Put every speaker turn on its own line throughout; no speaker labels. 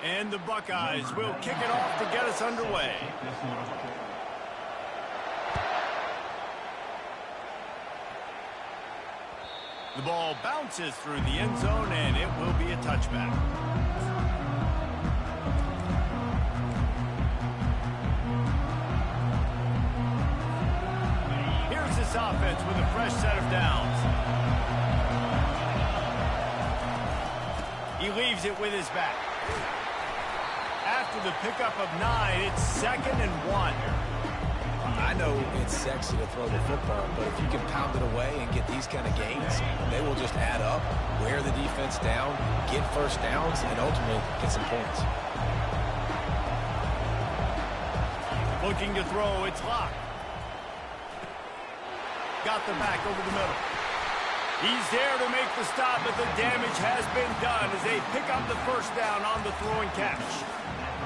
And the Buckeyes will kick it off to get us underway. The ball bounces through the end zone, and it will be a touchback. Here's this offense with a fresh set of downs. He leaves it with his back. After the pickup of 9, it's 2nd and 1.
I know it's sexy to throw the football, but if you can pound it away and get these kind of gains, they will just add up, wear the defense down, get first downs, and ultimately get some points.
Looking to throw, it's locked. Got the back over the middle. He's there to make the stop, but the damage has been done as they pick up the first down on the throwing catch.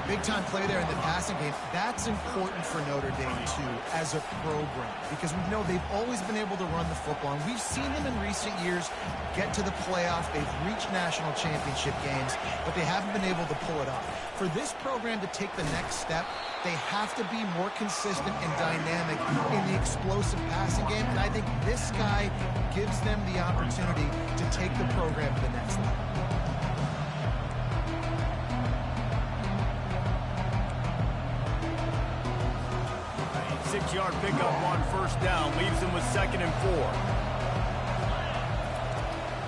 Big-time play there in the passing game. That's important for Notre Dame, too, as a program, because we know they've always been able to run the football, and we've seen them in recent years get to the playoff. They've reached national championship games, but they haven't been able to pull it off. For this program to take the next step, they have to be more consistent and dynamic in the explosive passing game, and I think this guy gives them the opportunity to take the program to the next level.
6-yard pickup on first down leaves him with 2nd and 4.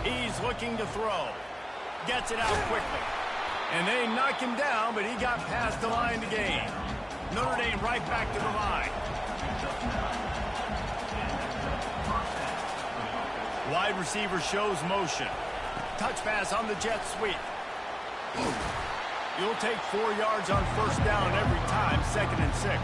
He's looking to throw. Gets it out quickly. And they knock him down, but he got past the line to gain. Notre Dame right back to the line. Wide receiver shows motion. Touch pass on the jet sweep. You'll take 4 yards on first down every time, 2nd and 6.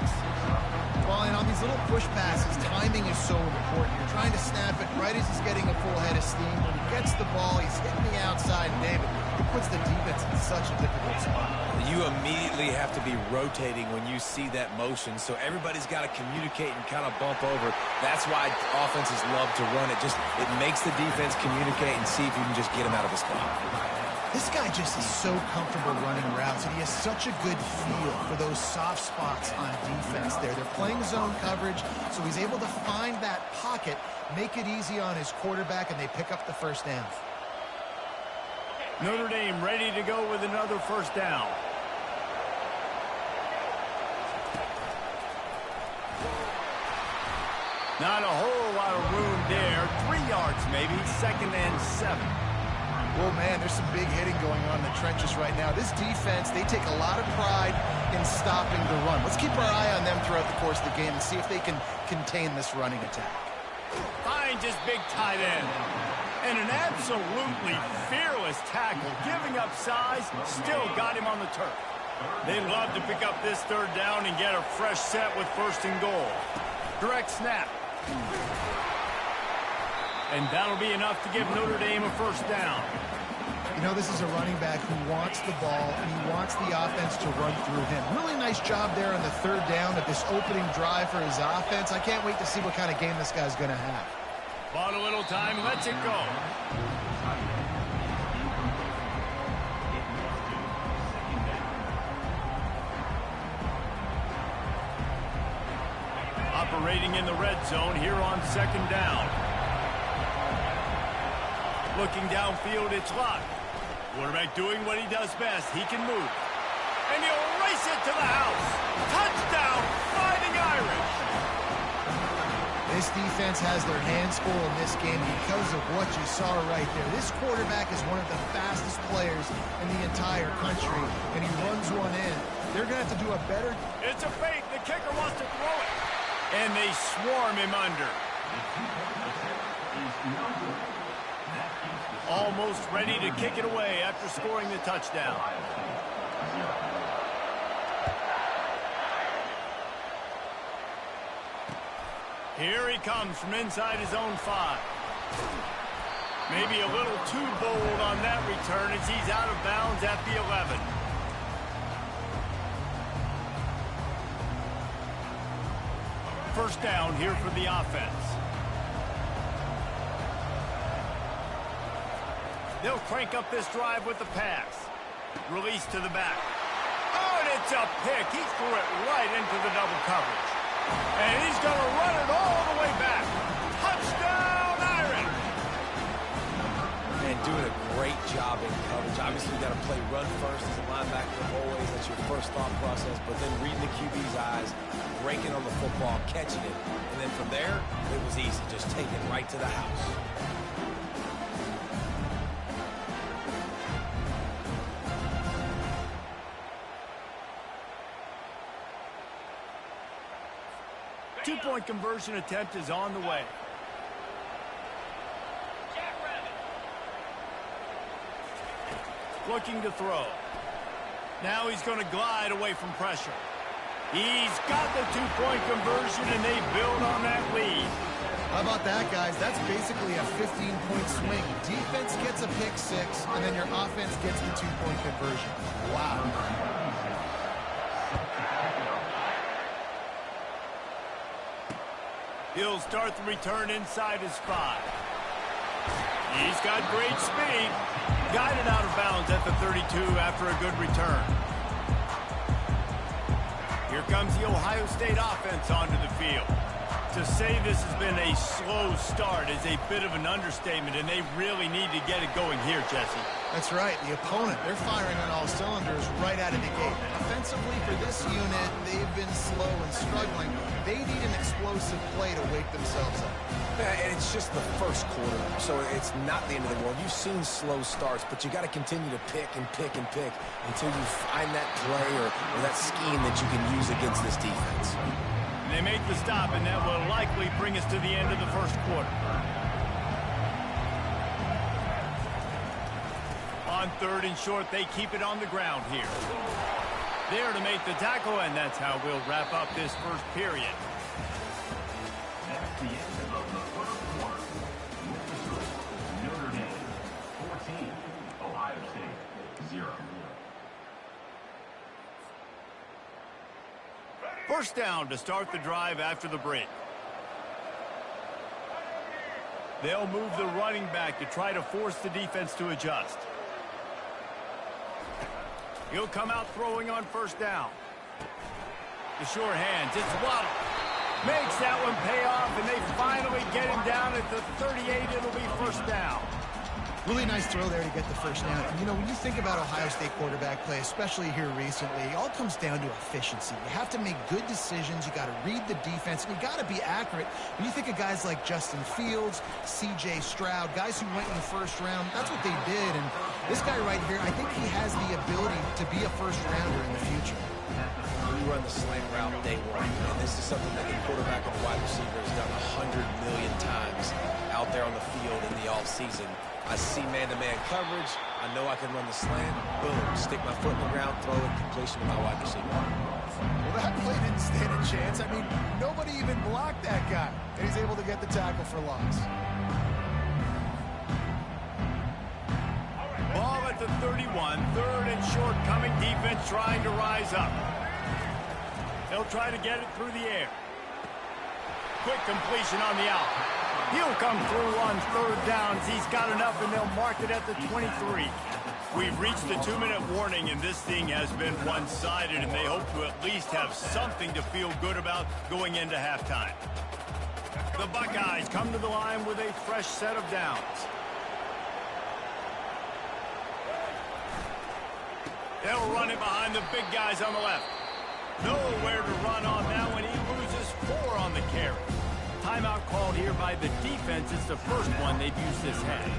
Well, and on these little push passes, timing is so important. You're trying to snap it right as he's getting a full head of steam. When he gets the ball, he's hitting the outside, David. It puts the defense in such a difficult spot.
You immediately have to be rotating when you see that motion, so everybody's got to communicate and kind of bump over. That's why offenses love to run it. It makes the defense communicate and see if you can just get him out of his spot.
This guy just is so comfortable running routes, and he has such a good feel for those soft spots on defense there. They're playing zone coverage, so he's able to find that pocket, make it easy on his quarterback, and they pick up the first down.
Notre Dame ready to go with another first down. Not a whole lot of room there. 3 yards maybe, 2nd and 7.
Well, man, there's some big hitting going on in the trenches right now. This defense, they take a lot of pride in stopping the run. Let's keep our eye on them throughout the course of the game and see if they can contain this running attack.
Finds his big tight end. And an absolutely fearless tackle, giving up size, still got him on the turf. They love to pick up this third down and get a fresh set with 1st and goal. Direct snap. And that'll be enough to give Notre Dame a first down.
You know, this is a running back who wants the ball, and he wants the offense to run through him. Really nice job there on the third down of this opening drive for his offense. I can't wait to see what kind of game this guy's going to have.
Bought a little time, lets it go. Operating in the red zone here on 2nd down. Looking downfield, it's locked. Quarterback doing what he does best. He can move. And he'll race it to the house. Touchdown, Fighting Irish.
This defense has their hands full in this game because of what you saw right there. This quarterback is one of the fastest players in the entire country, and he runs one in. They're going to have to do a better...
It's a fake. The kicker wants to throw it. And they swarm him under. Almost ready to kick it away after scoring the touchdown. Here he comes from inside his own 5. Maybe a little too bold on that return as he's out of bounds at the 11. First down here for the offense. They'll crank up this drive with the pass. Release to the back. it's a pick. He threw it right into the double coverage. And he's going to run it all the way back. Touchdown, Irish!
And doing a great job in coverage. Obviously, you got to play run first as a linebacker always. That's your first thought process. But then reading the QB's eyes, breaking on the football, catching it. And then from there, it was easy. Just take it right to the house.
Two-point conversion attempt is on the way. Looking to throw. Now he's going to glide away from pressure. He's got the two-point conversion, and they build on that lead.
How about that, guys? That's basically a 15-point swing. Defense gets a pick six, and then your offense gets the two-point conversion. Wow.
He'll start the return inside his 5. He's got great speed. Guided out of bounds at the 32 after a good return. Here comes the Ohio State offense onto the field. To say this has been a slow start is a bit of an understatement, and they really need to get it going here, Jesse.
That's right. The opponent, they're firing on all cylinders right out of the gate. Offensively, for this unit, they've been slow and struggling. They need an explosive play to wake themselves up.
Yeah, and it's just the first quarter, so it's not the end of the world. You've seen slow starts, but you got to continue to pick and pick and pick until you find that play or that scheme that you can use against this defense.
And they make the stop, and that will likely bring us to the end of the first quarter. On 3rd and short, they keep it on the ground here. There to make the tackle, and that's how we'll wrap up this first period.
That's the end of the first quarter. Notre Dame 14, Ohio State 0.
First down to start the drive after the break. They'll move the running back to try to force the defense to adjust. He'll come out throwing on first down. The short hands, it's Waddle. Makes that one pay off, and they finally get him down at the 38. It'll be first down.
Really nice throw there to get the first down. And, you know, when you think about Ohio State quarterback play, especially here recently, it all comes down to efficiency. You have to make good decisions. You got to read the defense, and you got to be accurate. When you think of guys like Justin Fields, C.J. Stroud, guys who went in the first round, that's what they did. And this guy right here, I think he has the ability to be a first-rounder in the future.
We run the slant route day one, and this is something that the quarterback and the wide receiver has done 100 million times out there on the field in the offseason. I see man-to-man coverage. I know I can run the slant. Boom, stick my foot in the ground, throw it, completion to my wide receiver.
Well, that play didn't stand a chance. I mean, nobody even blocked that guy, and he's able to get the tackle for loss.
Ball at the 31, 3rd and short, coming defense trying to rise up. They'll try to get it through the air. Quick completion on the out. He'll come through on 3rd down as he's got enough, and they'll mark it at the 23. We've reached the 2-minute warning, and this thing has been one-sided, and they hope to at least have something to feel good about going into halftime. The Buckeyes come to the line with a fresh set of downs. They'll run it behind the big guys on the left. Nowhere to run on that one. He loses 4 on the carry. Timeout called here by the defense. It's the first one they've used this half.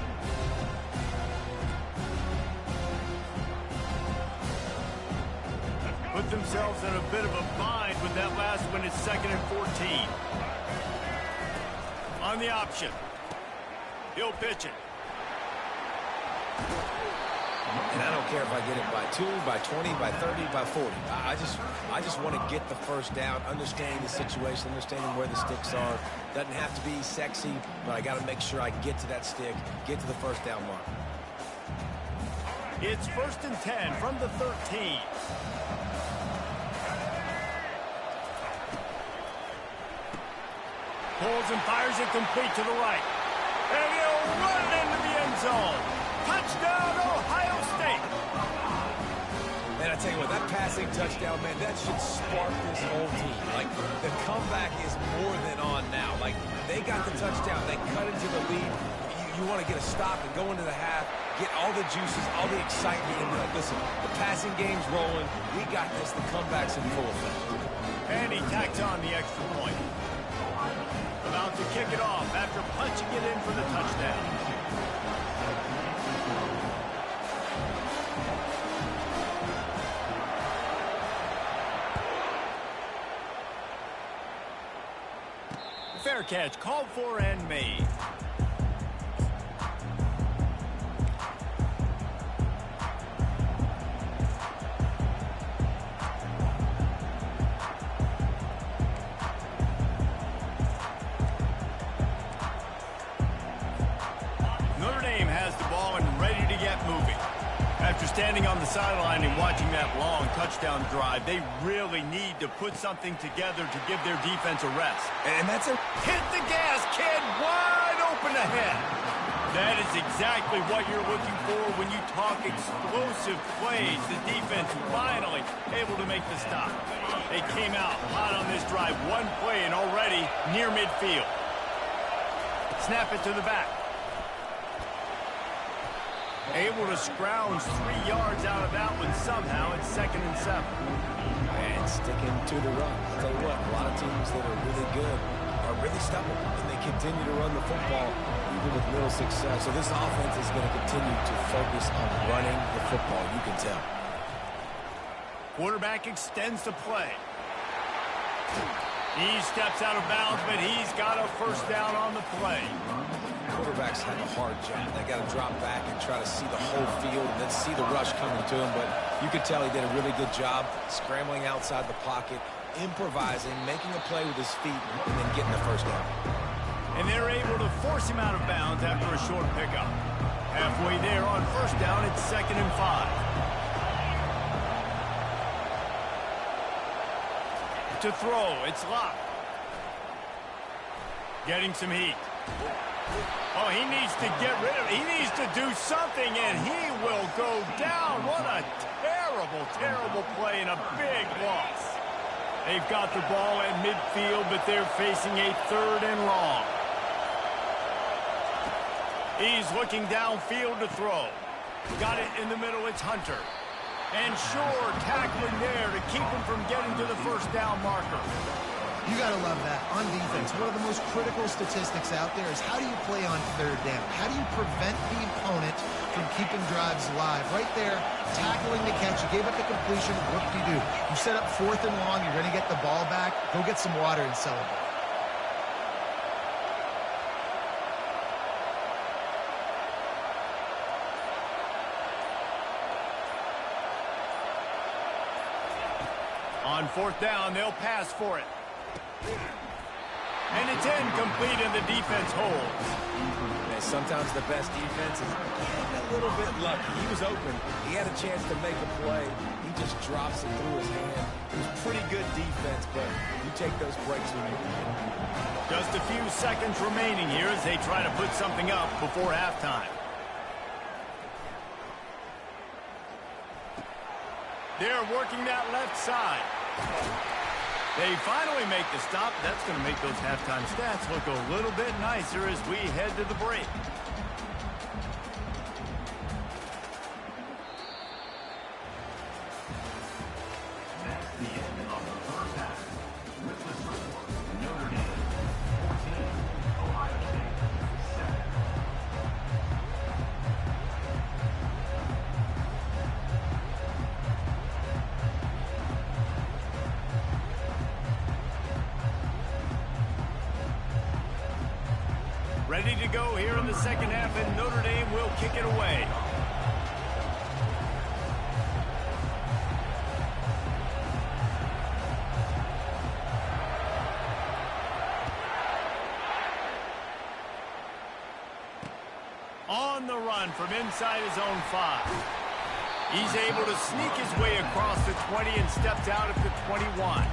Put themselves in a bit of a bind with that last one. It's 2nd and 14. On the option. He'll pitch it.
And I don't care if I get it by 2, by 20, by 30, by 40. I just want to get the first down, understanding the situation, understanding where the sticks are. Doesn't have to be sexy, but I got to make sure I get to that stick, get to the first down mark.
It's 1st and 10 from the 13. Pulls and fires it complete to the right. And he'll run into the end zone. Touchdown, Ohio State.
And I tell you what, that passing touchdown, man, that should spark this whole team. Like, the comeback is more than on now. Like, they got the touchdown. They cut into the lead. You want to get a stop and go into the half, get all the juices, all the excitement, and be like, listen, the passing game's rolling. We got this. The comeback's in full effect.
And he tacks on the extra point. About to kick it off after punching it in for the touchdown. Fair catch, called for and made. Notre Dame has the ball and ready to get moving. After standing on the sideline and watching that long touchdown drive, they really need to put something together to give their defense a rest.
And that's a...
Hit the gas, kid! Wide open ahead. That is exactly what you're looking for when you talk explosive plays. The defense finally able to make the stop. They came out hot on this drive. One play and already near midfield. Snap it to the back. Able to scrounge 3 yards out of that one somehow. It's 2nd and 7.
And sticking to the run. I'll tell you what, a lot of teams that are really good are really stubborn, and they continue to run the football even with little success. So this offense is going to continue to focus on running the football, you can tell.
Quarterback extends the play. He steps out of bounds, but he's got a first down on the play.
Quarterbacks have a hard job. They got to drop back and try to see the whole field and then see the rush coming to him. But you could tell he did a really good job scrambling outside the pocket, improvising, making a play with his feet, and then getting the first down.
And they're able to force him out of bounds after a short pickup. Halfway there on first down, it's 2nd and 5. To throw, it's locked. Getting some heat. Oh, he needs to get rid of it. He needs to do something, and he will go down. What a terrible, terrible play and a big loss. They've got the ball at midfield, but they're facing a 3rd and long. He's looking downfield to throw. Got it in the middle. It's Hunter. And sure, tackling there to keep him from getting to the first down marker.
You got to love that. On defense, one of the most critical statistics out there is how do you play on 3rd down? How do you prevent the opponent from keeping drives alive? Right there, tackling the catch. You gave up the completion. What do? You set up 4th and long. You're going to get the ball back. Go get some water and celebrate.
On 4th down, they'll pass for it. And it's incomplete, and the defense holds.
Man, sometimes the best defense is getting a little bit lucky. He was open. He had a chance to make a play. He just drops it through his hand. It was pretty good defense, but you take those breaks when you can.
Just a few seconds remaining here as they try to put something up before halftime. They're working that left side. They finally make the stop. That's going to make those halftime stats look a little bit nicer as we head to the break.
That's the end of the first half. With the score, Notre Dame 14, Ohio State 7.
Ready to go here in the second half, and Notre Dame will kick it away. On the run from inside his own 5. He's able to sneak his way across the 20 and steps out at the 21.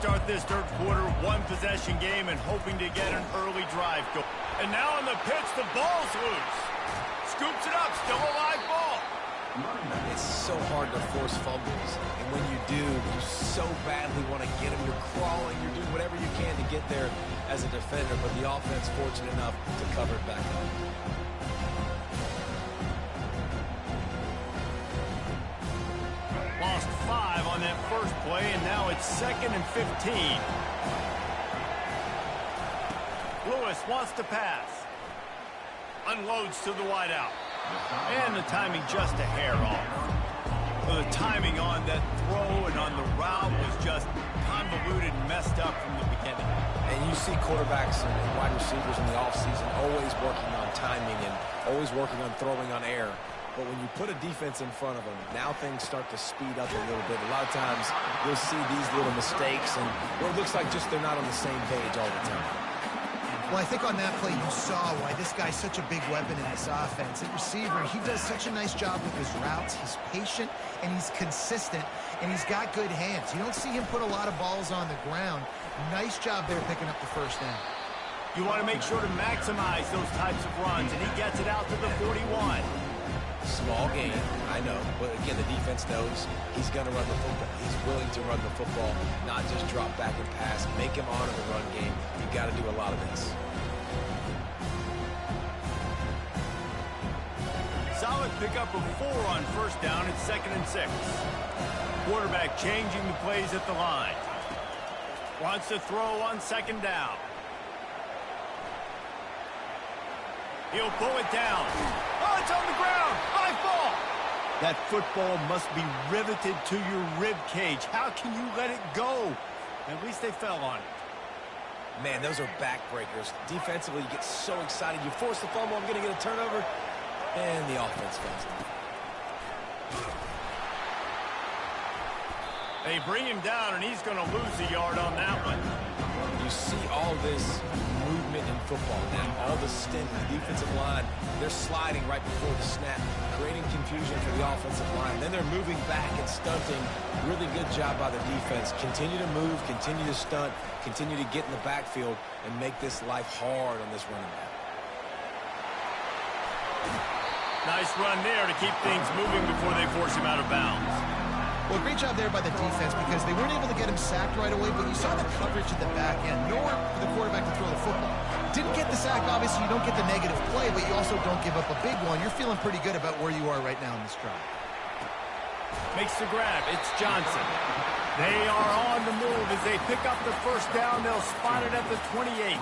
start this third quarter, one possession game and hoping to get an early drive going. And now on the pitch, the ball's loose. Scoops it up, still a live ball.
It's so hard to force fumbles, and when you do, you so badly want to get them. You're crawling, you're doing whatever you can to get there as a defender, but the offense fortunate enough to cover it back up.
Lost 5 on that first play, and now it's 2nd and 15. Lewis wants to pass. Unloads to the wideout. And the timing just a hair off. Well, the timing on that throw and on the route was just convoluted and messed up from the beginning.
And you see quarterbacks and wide receivers in the offseason always working on timing and always working on throwing on air. But when you put a defense in front of them, now things start to speed up a little bit. A lot of times you'll see these little mistakes, and it looks like just they're not on the same page all the time.
Well, I think on that play you saw why this guy's such a big weapon in this offense. At receiver, he does such a nice job with his routes. He's patient, and he's consistent, and he's got good hands. You don't see him put a lot of balls on the ground. Nice job there picking up the first down.
You want to make sure to maximize those types of runs, and he gets it out to the 41.
Small game, I know, but again, the defense knows he's going to run the football. He's willing to run the football, not just drop back and pass. Make him honor the run game. You've got to do a lot of this.
Solid pickup of 4 on first down. It's 2nd and 6. Quarterback changing the plays at the line. Wants to throw on 2nd down. He'll pull it down. Oh, it's on the ground. High ball. That football must be riveted to your rib cage. How can you let it go? At least they fell on it.
Man, those are backbreakers. Defensively, you get so excited. You force the fumble, I'm going to get a turnover, and the offense falls down.
They bring him down, and he's going to lose a yard on that one.
You see all this movement in football now, all the stint, the defensive line, they're sliding right before the snap, creating confusion for the offensive line. Then they're moving back and stunting. Really good job by the defense. Continue to move, continue to stunt, continue to get in the backfield and make this life hard on this running back.
Nice run there to keep things moving before they force him out of bounds.
Well, great job there by the defense because they weren't able to get him sacked right away, but you saw the coverage at the back end. Nowhere for the quarterback to throw the football. Didn't get the sack, obviously you don't get the negative play, but you also don't give up a big one. You're feeling pretty good about where you are right now in this drive.
Makes the grab. It's Johnson. They are on the move as they pick up the first down. They'll spot it at the 28.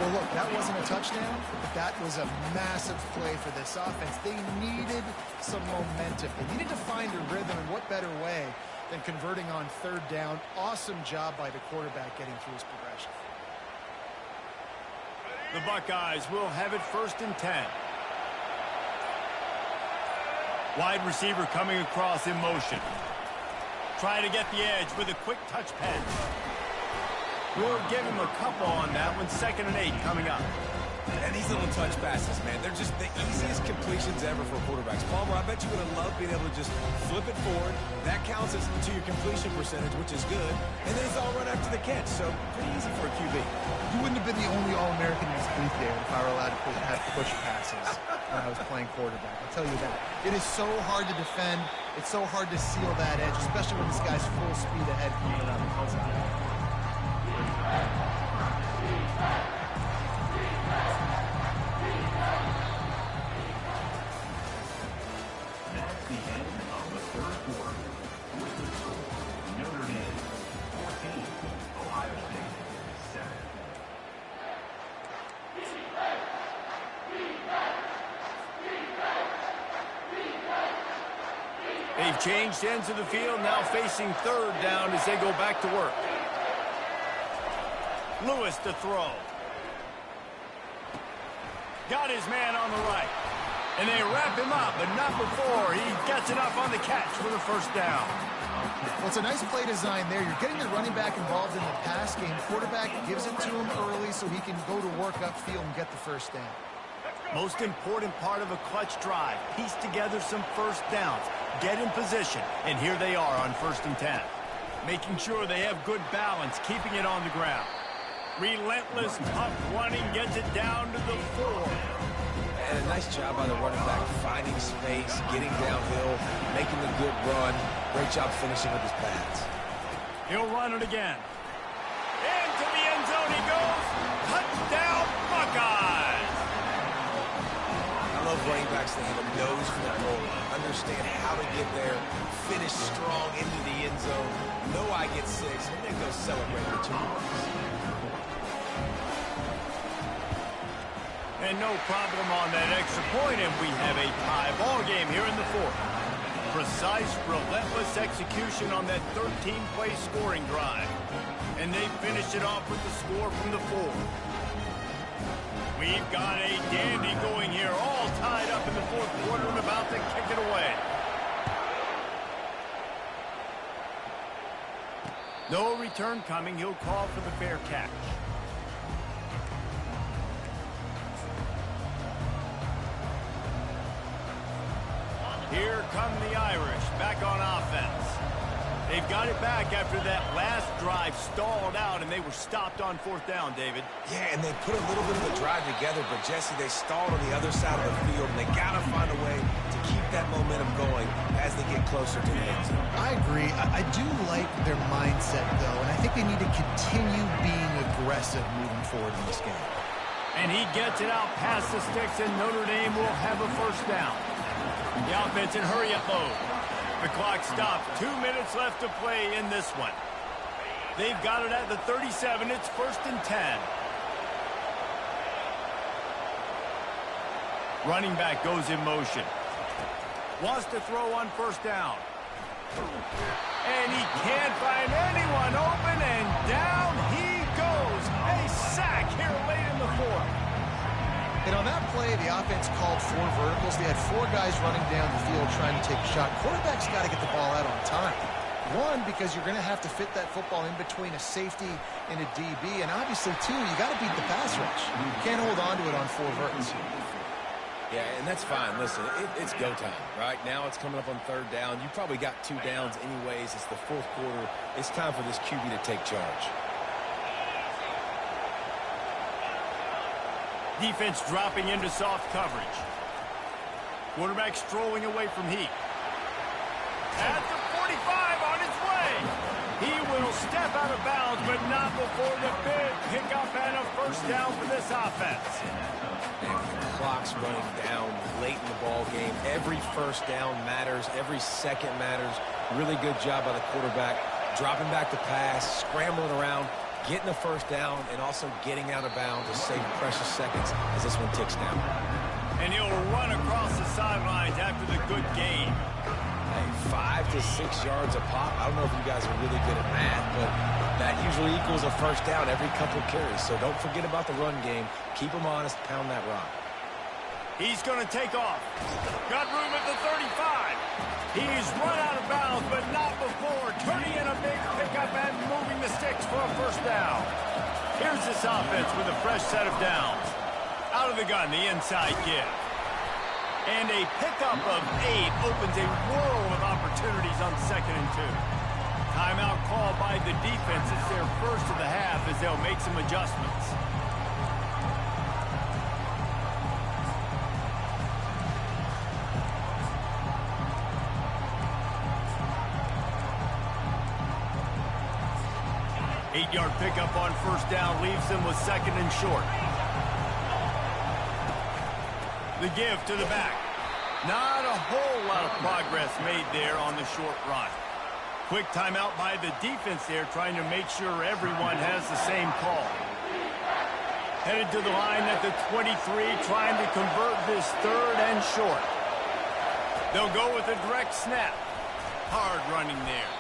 Well, look, that wasn't a touchdown, but that was a massive play for this offense. They needed some momentum. They needed to find a rhythm, and what better way than converting on 3rd down. Awesome job by the quarterback getting through his progression.
The Buckeyes will have it 1st and 10. Wide receiver coming across in motion. Try to get the edge with a quick touch pass. We'll give him a couple on that one. 2nd and 8 coming up.
And these little touch passes, man, they're just the easiest completions ever for quarterbacks. Palmer, I bet you would have loved being able to just flip it forward. That counts as to your completion percentage, which is good. And then it's all run after the catch, so pretty easy for a QB.
You wouldn't have been the only All-American in this booth there if I were allowed to push passes when I was playing quarterback. I'll tell you that. It is so hard to defend. It's so hard to seal that edge, especially when this guy's full speed ahead coming around the outside.
That's the end of the third quarter. With the score, Notre Dame 14, Ohio State 7.
They've changed ends of the field, now facing 3rd down as they go back to work. Lewis to throw. Got his man on the right. And they wrap him up, but not before he gets it up on the catch for the 1st down.
Well, it's a nice play design there. You're getting the running back involved in the pass game. Quarterback gives it to him early so he can go to work upfield and get the 1st down.
Most important part of a clutch drive. Piece together some 1st downs. Get in position. And here they are on 1st and 10. Making sure they have good balance, keeping it on the ground. Relentless, tough running gets it down to the 4.
And a nice job by the running back, finding space, getting downhill, making the good run. Great job finishing with his pads.
He'll run it again. Into the end zone he goes. Touchdown, Buckeyes!
I love running backs that have a nose for the goal line, understand how to get there, finish strong into the end zone, know I get 6, and then go celebrate the 2 points.
And no problem on that extra point, and we have a tie ball game here in the 4th. Precise, relentless execution on that 13-play scoring drive. And they finish it off with the score from the 4. We've got a dandy going here, all tied up in the 4th quarter and about to kick it away. No return coming. He'll call for the fair catch. Here come the Irish, back on offense. They've got it back after that last drive stalled out, and they were stopped on 4th down, David.
Yeah, and they put a little bit of a drive together, but, Jesse, they stalled on the other side of the field, and they got to find a way to keep that momentum going as they get closer to the end zone.
I agree. I do like their mindset, though, and I think they need to continue being aggressive moving forward in this game.
And he gets it out past the sticks, and Notre Dame will have a 1st down. The offense in hurry-up mode. The clock stops. 2 minutes left to play in this one. They've got it at the 37. It's 1st and 10. Running back goes in motion. Wants to throw on 1st down. And he can't find anyone open, and down he goes. A sack here late in the 4th.
And on that play, the offense called 4 verticals. They had 4 guys running down the field trying to take a shot. Quarterback's got to get the ball out on time. 1, because you're going to have to fit that football in between a safety and a DB. And obviously, 2, you got to beat the pass rush. You can't hold on to it on 4 verts.
Yeah, and that's fine. Listen, it's go time, right? Now it's coming up on 3rd down. You probably got 2 downs anyways. It's the 4th quarter. It's time for this QB to take charge.
Defense dropping into soft coverage. Quarterback strolling away from Heat. At the 45 on his way. He will step out of bounds, but not before the big pickup and a 1st down for this offense.
And the clock's running down late in the ball game. Every 1st down matters. Every second matters. Really good job by the quarterback. Dropping back to pass, scrambling around, getting the 1st down, and also getting out of bounds to save precious seconds as this one ticks down.
And he'll run across the sidelines after the good gain.
Hey, 5 to 6 yards a pop. I don't know if you guys are really good at math, but that usually equals a 1st down every couple of carries. So don't forget about the run game. Keep them honest, pound that rock.
He's going to take off. Got room at the 35. He's run out of bounds, but not before turning in a big pickup and moving the sticks for a 1st down. Here's this offense with a fresh set of downs. Out of the gun, the inside give. And a pickup of 8 opens a world of opportunities on 2nd and 2. Timeout called by the defense. It's their 1st of the half as they'll make some adjustments. Eight-yard pickup on 1st down leaves them with 2nd and short. The give to the back. Not a whole lot of progress made there on the short run. Quick timeout by the defense there, trying to make sure everyone has the same call. Headed to the line at the 23, trying to convert this 3rd and short. They'll go with a direct snap. Hard running there.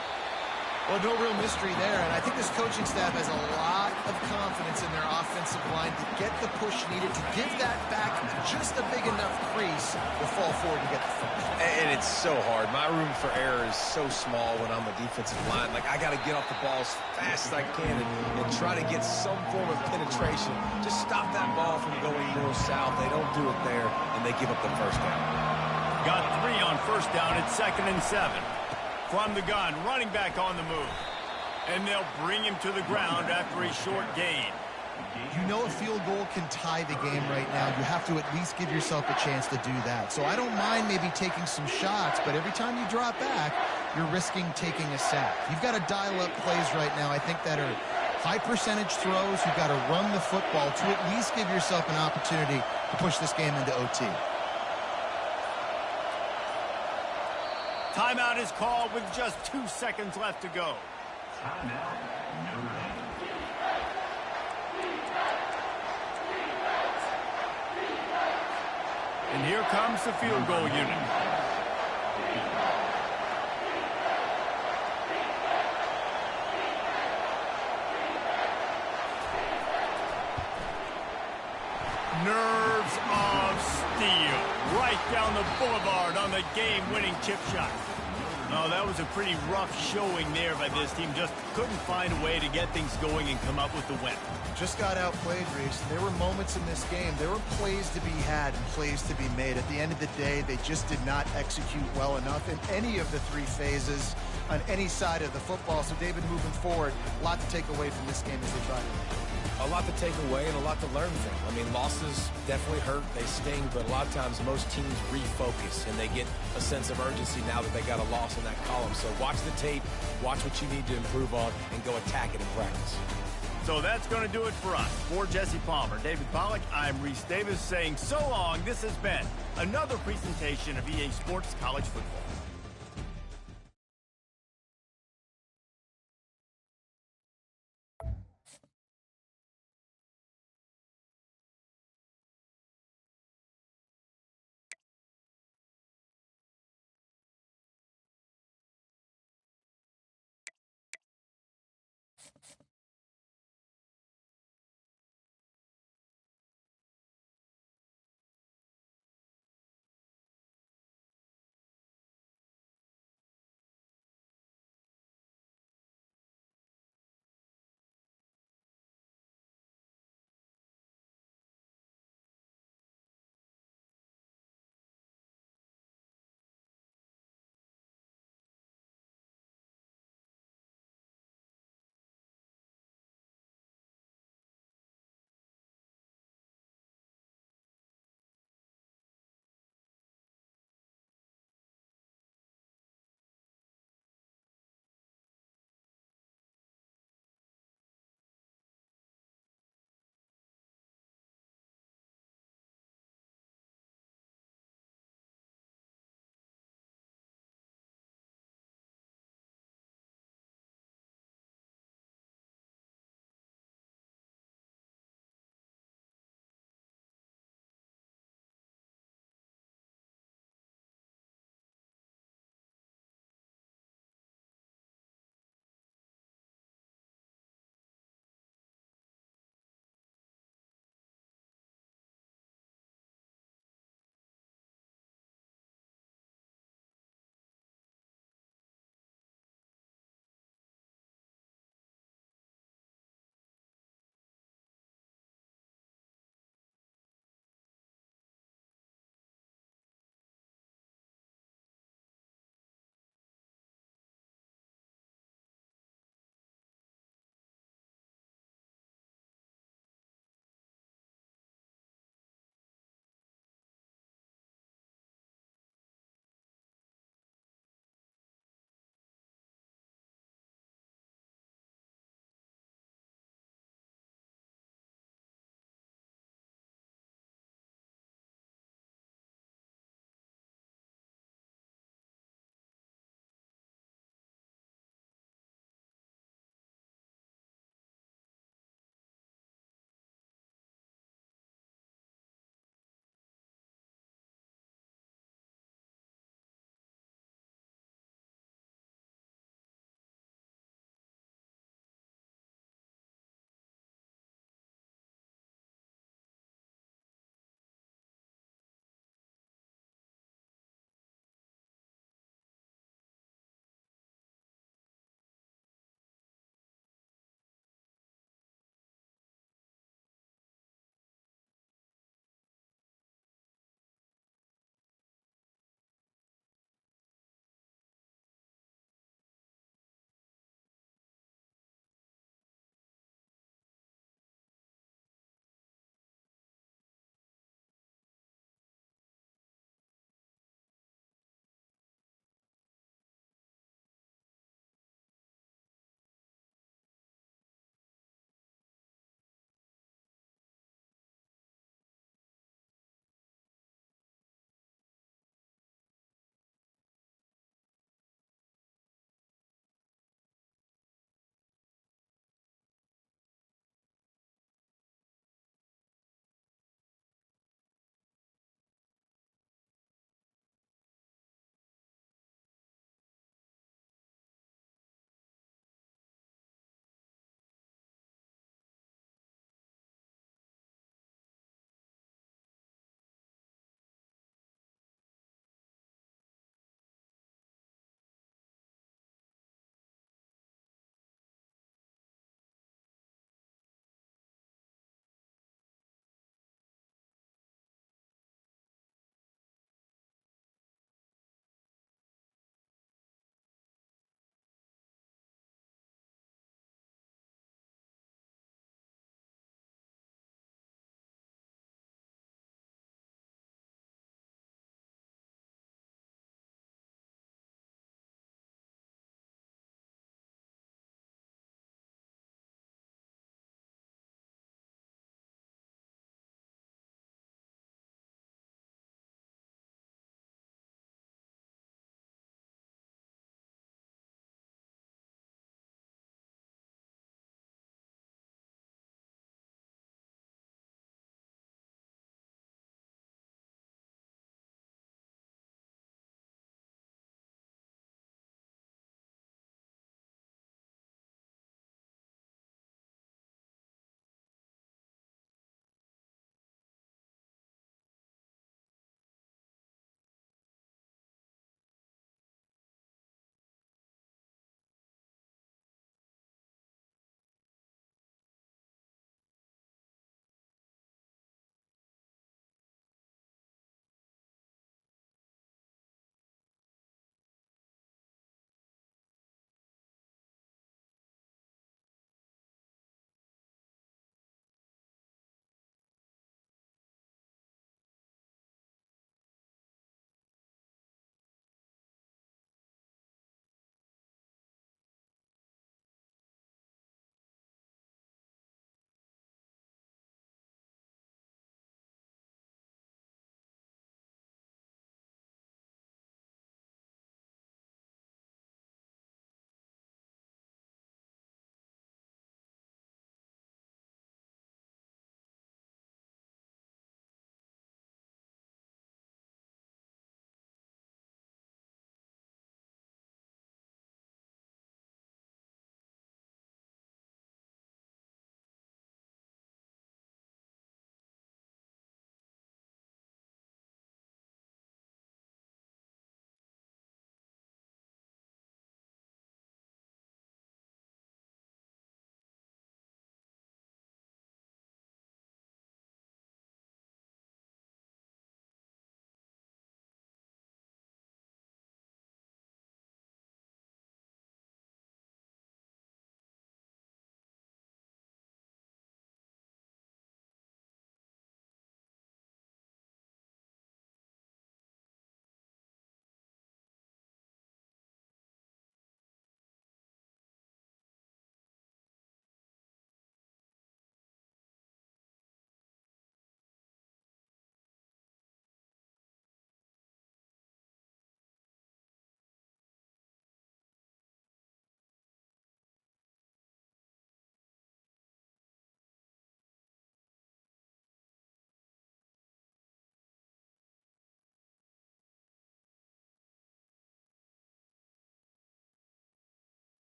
Well, no real mystery there, and I think this coaching staff has a lot of confidence in their offensive line to get the push needed to give that back just a big enough crease to fall forward and get the first.
And it's so hard. My room for error is so small when I'm a defensive line. Like, I got to get off the ball as fast as I can and try to get some form of penetration. Just stop that ball from going north-south. They don't do it there, and they give up the 1st down.
Got 3 on 1st down. It's 2nd and 7. From the gun, running back on the move. And they'll bring him to the ground after a short gain.
You know a field goal can tie the game right now. You have to at least give yourself a chance to do that. So I don't mind maybe taking some shots, but every time you drop back, you're risking taking a sack. You've got to dial up plays right now, I think, that are high percentage throws. You've got to run the football to at least give yourself an opportunity to push this game into OT.
Timeout is called with just 2 seconds left to go.
Timeout, Notre Dame.
And here comes the field goal unit. Nerves of steel. Right down the boulevard on the game-winning chip shot. Oh, that was a pretty rough showing there by this team. Just couldn't find a way to get things going and come up with the win.
Just got outplayed, Reese. There were moments in this game. There were plays to be had and plays to be made. At the end of the day, they just did not execute well enough in any of the three phases on any side of the football. So, David, moving forward, a lot to take away from this game as they try to.
A lot to take away and a lot to learn from. I mean, losses definitely hurt, they sting, but a lot of times most teams refocus and they get a sense of urgency now that they got a loss in that column. So watch the tape, watch what you need to improve on, and go attack it in practice.
So that's going to do it for us. For Jesse Palmer, David Pollack, I'm Reese Davis saying so long. This has been another presentation of EA Sports College Football.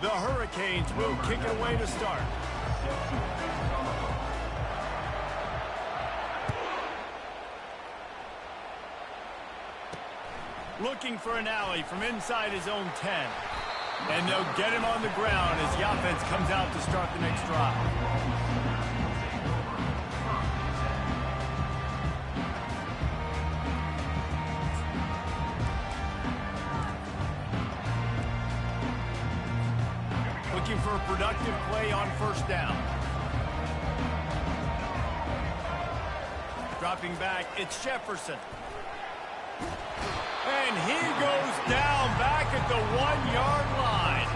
The Hurricanes will kick it away to start. Looking for an alley from inside his own 10. And they'll get him on the ground as the offense comes out to start the next drive. Looking for a productive play on first down. Dropping back, it's Jefferson. And he goes down back at the 1-yard line.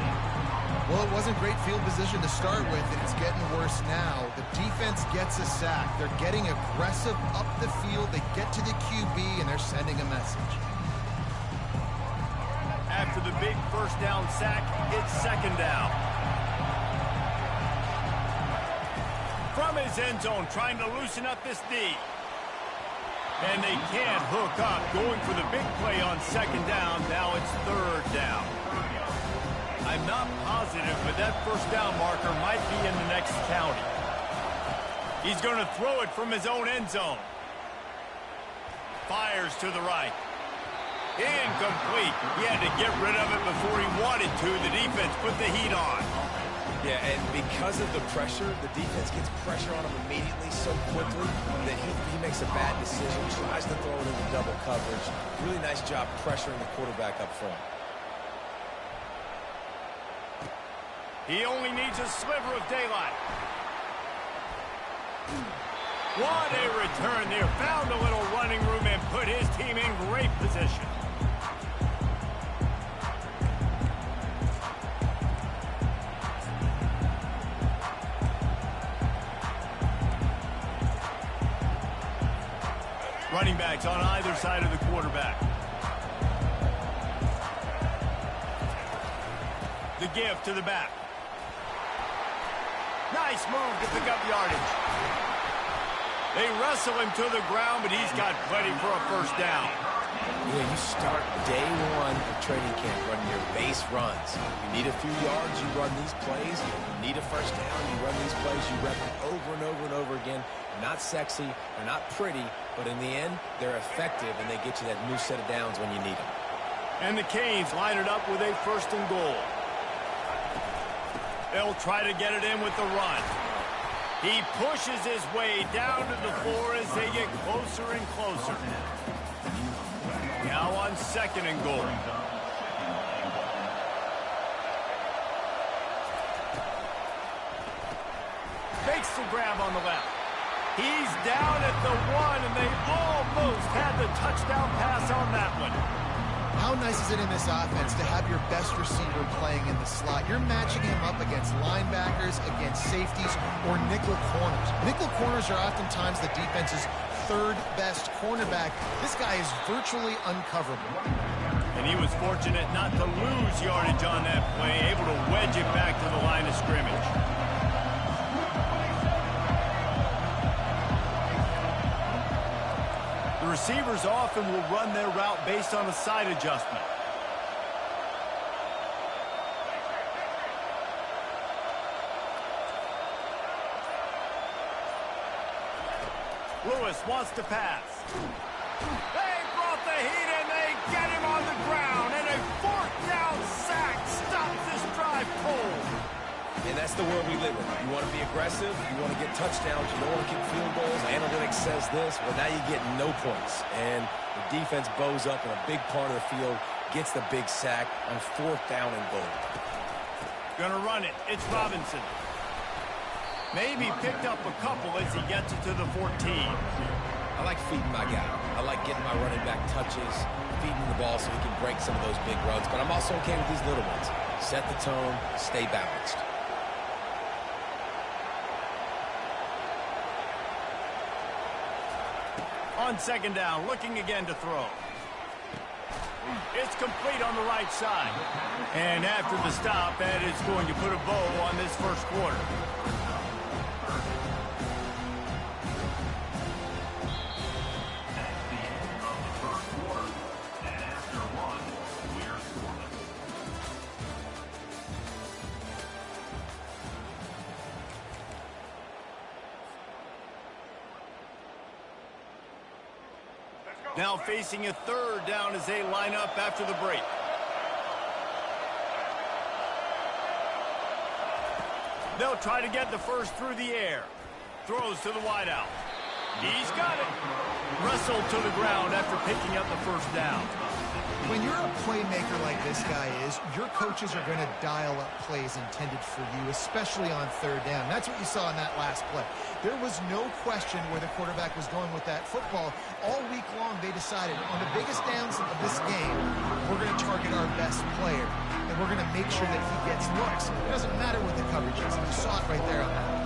Well, it wasn't great field position to start with, and it's getting worse now. The defense gets a sack. They're getting aggressive up the field. They get to the QB, and they're sending a message.
After the big first down sack, it's second down. From his end zone, trying to loosen up this D. And they can't hook up, going for the big play on second down. Now it's third down. I'm not positive, but that first down marker might be in the next county. He's going to throw it from his own end zone. Fires to the right. Incomplete. He had to get rid of it before he wanted to. The defense put the heat on.
Yeah, and because of the pressure, the defense gets pressure on him immediately so quickly that he makes a bad decision, tries to throw it into double coverage. Really nice job pressuring the quarterback up front.
He only needs a sliver of daylight. What a return there. Found a little running room and put his team in great position. Running backs on either side of the quarterback. The give to the back. Nice move to pick up yardage. They wrestle him to the ground, but he's got plenty for a first down.
Yeah, you start day one of training camp running your base runs. You need a few yards, you run these plays. You need a first down, you run these plays. You rep them over and over and over again. They're not sexy, they're not pretty, but in the end, they're effective, and they get you that new set of downs when you need them.
And the Canes line it up with a first and goal. They'll try to get it in with the run. He pushes his way down to the floor as they get closer and closer. Now on second and goal. Makes the grab on the left. He's down at the 1, and they almost had the touchdown pass on that one.
How nice is it in this offense to have your best receiver playing in the slot? You're matching him up against linebackers, against safeties, or nickel corners. Nickel corners are oftentimes the defense's third best cornerback. This guy is virtually uncoverable.
And he was fortunate not to lose yardage on that play, able to wedge it back to the line of scrimmage. The receivers often will run their route based on a side adjustment. Lewis wants to pass. They brought the heat and they get him on the ground. And a fourth down sack stops this drive cold.
And that's the world we live in. You want to be aggressive, you want to get touchdowns, you don't want to kick field goals. Analytics says this, well, now you get no points. And the defense bows up in a big part of the field, gets the big sack on fourth down and goal.
Gonna run it. It's Robinson. Maybe picked up a couple as he gets it to the 14.
I like feeding my guy. I like getting my running back touches, feeding the ball so he can break some of those big runs. But I'm also okay with these little ones. Set the tone, stay balanced.
On second down, looking again to throw. It's complete on the right side. And after the stop, that is going to put a bow on this first quarter.
That's the end of the first quarter. And after one, we're scoreless.
Now facing a third down as they line up after the break. They'll try to get the first through the air. Throws to the wideout. He's got it. Wrestled to the ground after picking up the first down.
When you're a playmaker like this guy is, your coaches are going to dial up plays intended for you, especially on third down. That's what you saw in that last play. There was no question where the quarterback was going with that football. All week long, they decided on the biggest downs of this game, we're going to target our best player, and we're going to make sure that he gets looks. It doesn't matter what the coverage is. You saw it right there on that.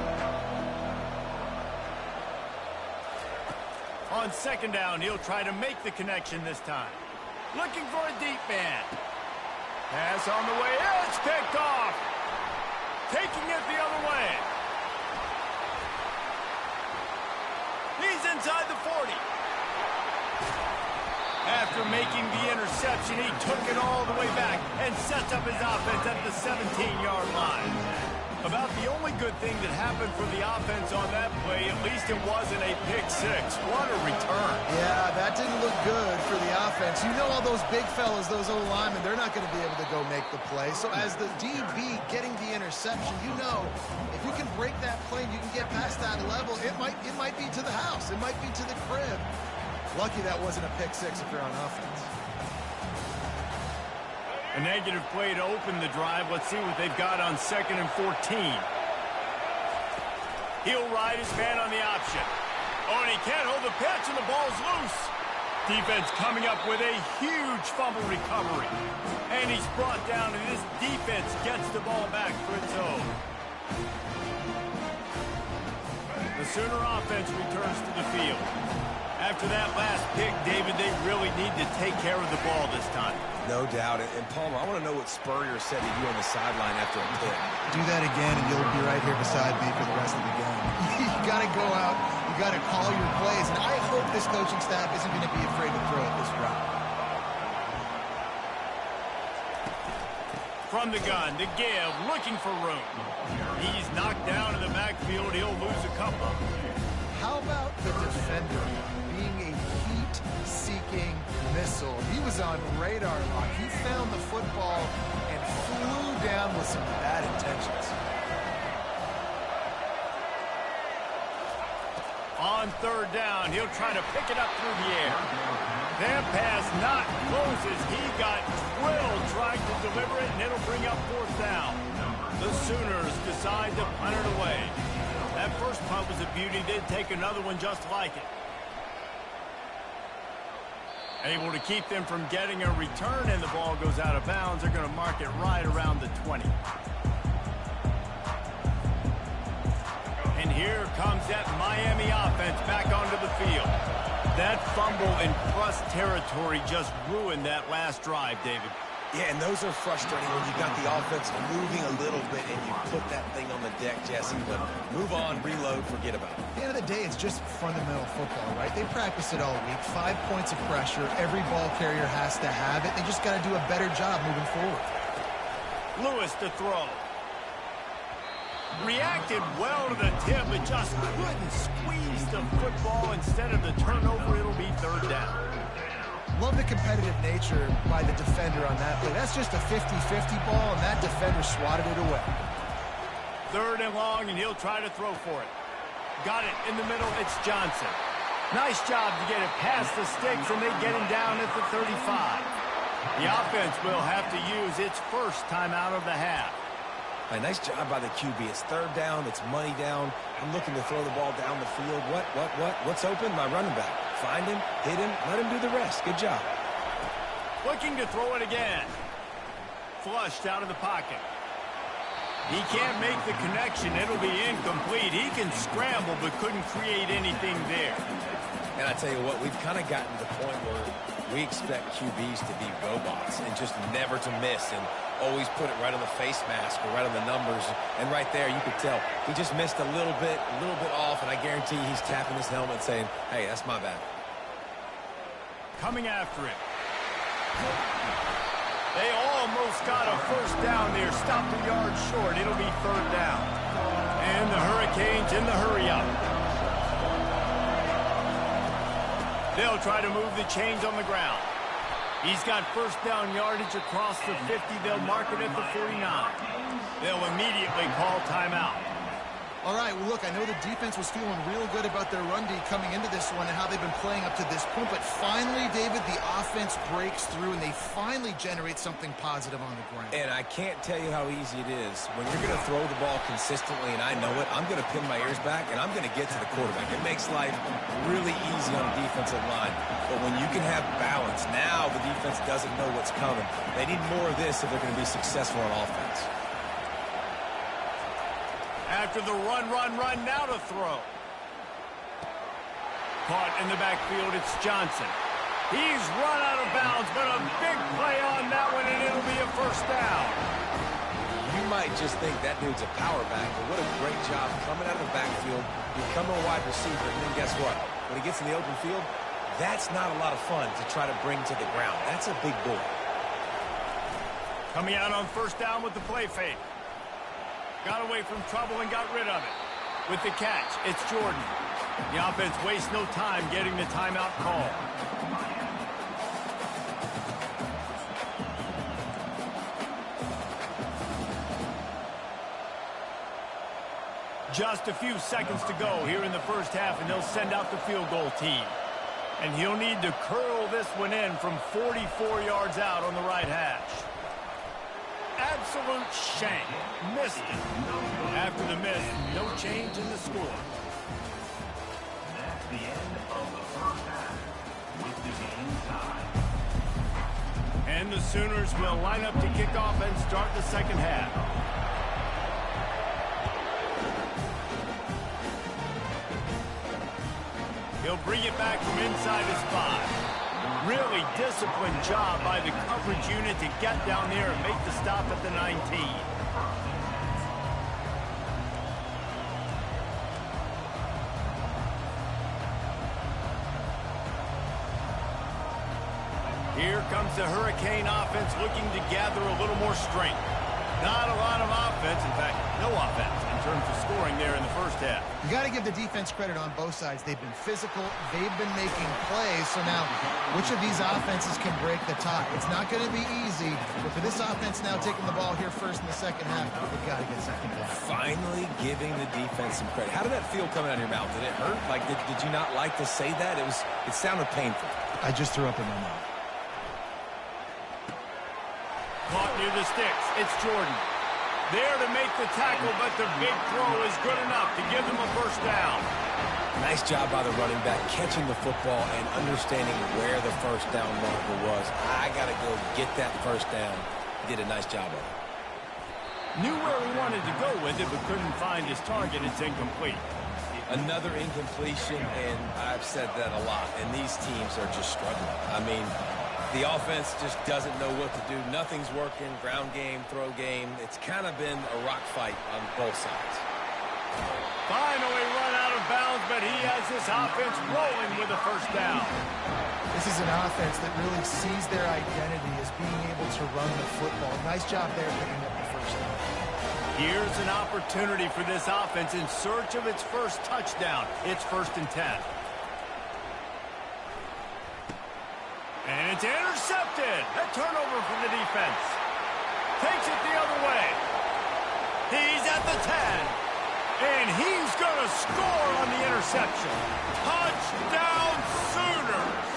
On second down, he'll try to make the connection this time. Looking for a deep man. Pass on the way. It's picked off. Taking it the other way. He's inside the 40. After making the interception, he took it all the way back and sets up his offense at the 17-yard line. About the only good thing that happened for the offense on that play, at least it wasn't a pick six. What a return.
Yeah, that didn't look good for the offense. You know all those big fellas, those O-linemen, they're not going to be able to go make the play. So as the DB getting the interception, you know if you can break that play and you can get past that level, it might be to the house. It might be to the crib. Lucky that wasn't a pick six if you're on offense.
A negative play to open the drive. Let's see what they've got on 2nd and 14. He'll ride his man on the option. Oh, and he can't hold the pitch, and the ball's loose. Defense coming up with a huge fumble recovery. And he's brought down, and this defense gets the ball back for its own. The Sooner offense returns to the field. After that last pick, David, they really need to take care of the ball this time.
No doubt. And Palmer, I want to know what Spurrier said to you on the sideline after a pick.
Do that again, and you'll be right here beside me for the rest of the game. You got to go out. You got to call your plays. And I hope this coaching staff isn't going to be afraid to throw it this route.
From the gun, the give, looking for room. He's knocked down in the backfield. He'll lose a couple.
How about the defender being a heat-seeking missile? He was on radar lock. He found the football and flew down with some bad intentions.
On third down, he'll try to pick it up through the air. That pass not closes. He got drilled trying to deliver it, and it'll bring up fourth down. The Sooners decide to punt it away. That first punt was a beauty. They'd take another one just like it. Able to keep them from getting a return, and the ball goes out of bounds. They're going to mark it right around the 20. And here comes that Miami offense back onto the field. That fumble in crust territory just ruined that last drive, David.
Yeah, and those are frustrating when you got the offense moving a little bit and you put that thing on the deck, Jesse. But move on, reload, forget about it.
At the end of the day, it's just fundamental football, right? They practice it all week. 5 points of pressure. Every ball carrier has to have it. They just got to do a better job moving forward.
Lewis to throw. Reacted well to the tip, but just couldn't squeeze the football. Instead of the turnover, it'll be third down.
Love the competitive nature by the defender on that play. That's just a 50-50 ball, and that defender swatted it away.
Third and long, and he'll try to throw for it. Got it in the middle. It's Johnson. Nice job to get it past the sticks, and they get him down at the 35. The offense will have to use its first timeout of the half.
A nice job by the QB. It's third down. It's money down. I'm looking to throw the ball down the field. What's open? My running back. Find him, hit him, let him do the rest. Good job.
Looking to throw it again. Flushed out of the pocket. He can't make the connection. It'll be incomplete. He can scramble, but couldn't create anything there.
And I tell you what, we've kind of gotten to the point where we expect QBs to be robots and just never to miss and always put it right on the face mask or right on the numbers. And right there, you could tell he just missed a little bit off, and I guarantee he's tapping his helmet saying, hey, that's my bad.
Coming after him. They almost got a first down there. Stopped a yard short. It'll be third down. And the Hurricanes in the hurry-up. They'll try to move the chains on the ground. He's got first down yardage across the 50. They'll mark it at the 49. They'll immediately call timeout.
All right, well, look, I know the defense was feeling real good about their run D coming into this one and how they've been playing up to this point, but finally, David, the offense breaks through and they finally generate something positive on the ground.
And I can't tell you how easy it is. When you're going to throw the ball consistently, and I know it, I'm going to pin my ears back, and I'm going to get to the quarterback. It makes life really easy on the defensive line. But when you can have balance, now the defense doesn't know what's coming. They need more of this if they're going to be successful on offense.
After the run, now to throw. Caught in the backfield, it's Johnson. He's run out of bounds, but a big play on that one, and it'll be a first down.
You might just think that dude's a power back, but what a great job coming out of the backfield, becoming a wide receiver, and then guess what? When he gets in the open field, that's not a lot of fun to try to bring to the ground. That's a big boy.
Coming out on first down with the play fake. Got away from trouble and got rid of it. With the catch, it's Jordan. The offense wastes no time getting the timeout call. Just a few seconds to go here in the first half, and they'll send out the field goal team. And he'll need to curl this one in from 44 yards out on the right hash. Absolute shame. Missed it. After the miss, no change in the score.
That's the end of the first half with the game tied.
And the Sooners will line up to kick off and start the second half. He'll bring it back from inside his 5. Really disciplined job by the coverage unit to get down there and make the stop at the 19. Here comes the Hurricane offense looking to gather a little more strength. Not a lot of offense, in fact, no offense in terms of scoring there in the first half.
You got to give the defense credit on both sides. They've been physical. They've been making plays. So now, which of these offenses can break the tie? It's not going to be easy, but for this offense now taking the ball here first in the second half, they've got to get second half.
Finally giving the defense some credit. How did that feel coming out of your mouth? Did it hurt? Like, did you not like to say that? It sounded painful.
I just threw up in my mouth.
Caught near the sticks. It's Jordan. There to make the tackle, but the big throw is good enough to give them a first down.
Nice job by the running back, catching the football and understanding where the first down marker was. I got to go get that first down. Did a nice job of it.
Knew where he wanted to go with it, but couldn't find his target. It's incomplete.
Another incompletion, and I've said that a lot, and these teams are just struggling. I mean, the offense just doesn't know what to do. Nothing's working. Ground game, throw game. It's kind of been a rock fight on both sides.
Finally run out of bounds, but he has this offense rolling with a first down.
This is an offense that really sees their identity as being able to run the football. Nice job there picking up the first down.
Here's an opportunity for this offense in search of its first touchdown. It's 1st and 10. And it's intercepted. A turnover for the defense. Takes it the other way. He's at the 10. And he's going to score on the interception. Touchdown Sooners.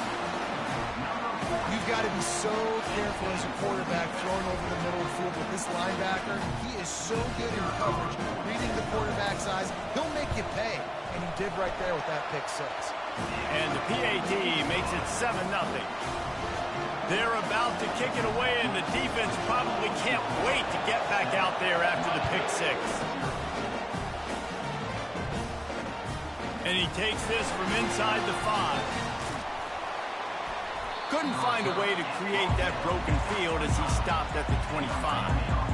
You've got to be so careful as a quarterback throwing over the middle of the field with this linebacker. He is so good in coverage, reading the quarterback's eyes. He'll make you pay. And he did right there with that pick 6.
And the PAT makes it 7-0. They're about to kick it away, and the defense probably can't wait to get back out there after the pick 6. And he takes this from inside the 5. Couldn't find a way to create that broken field as he stopped at the 25.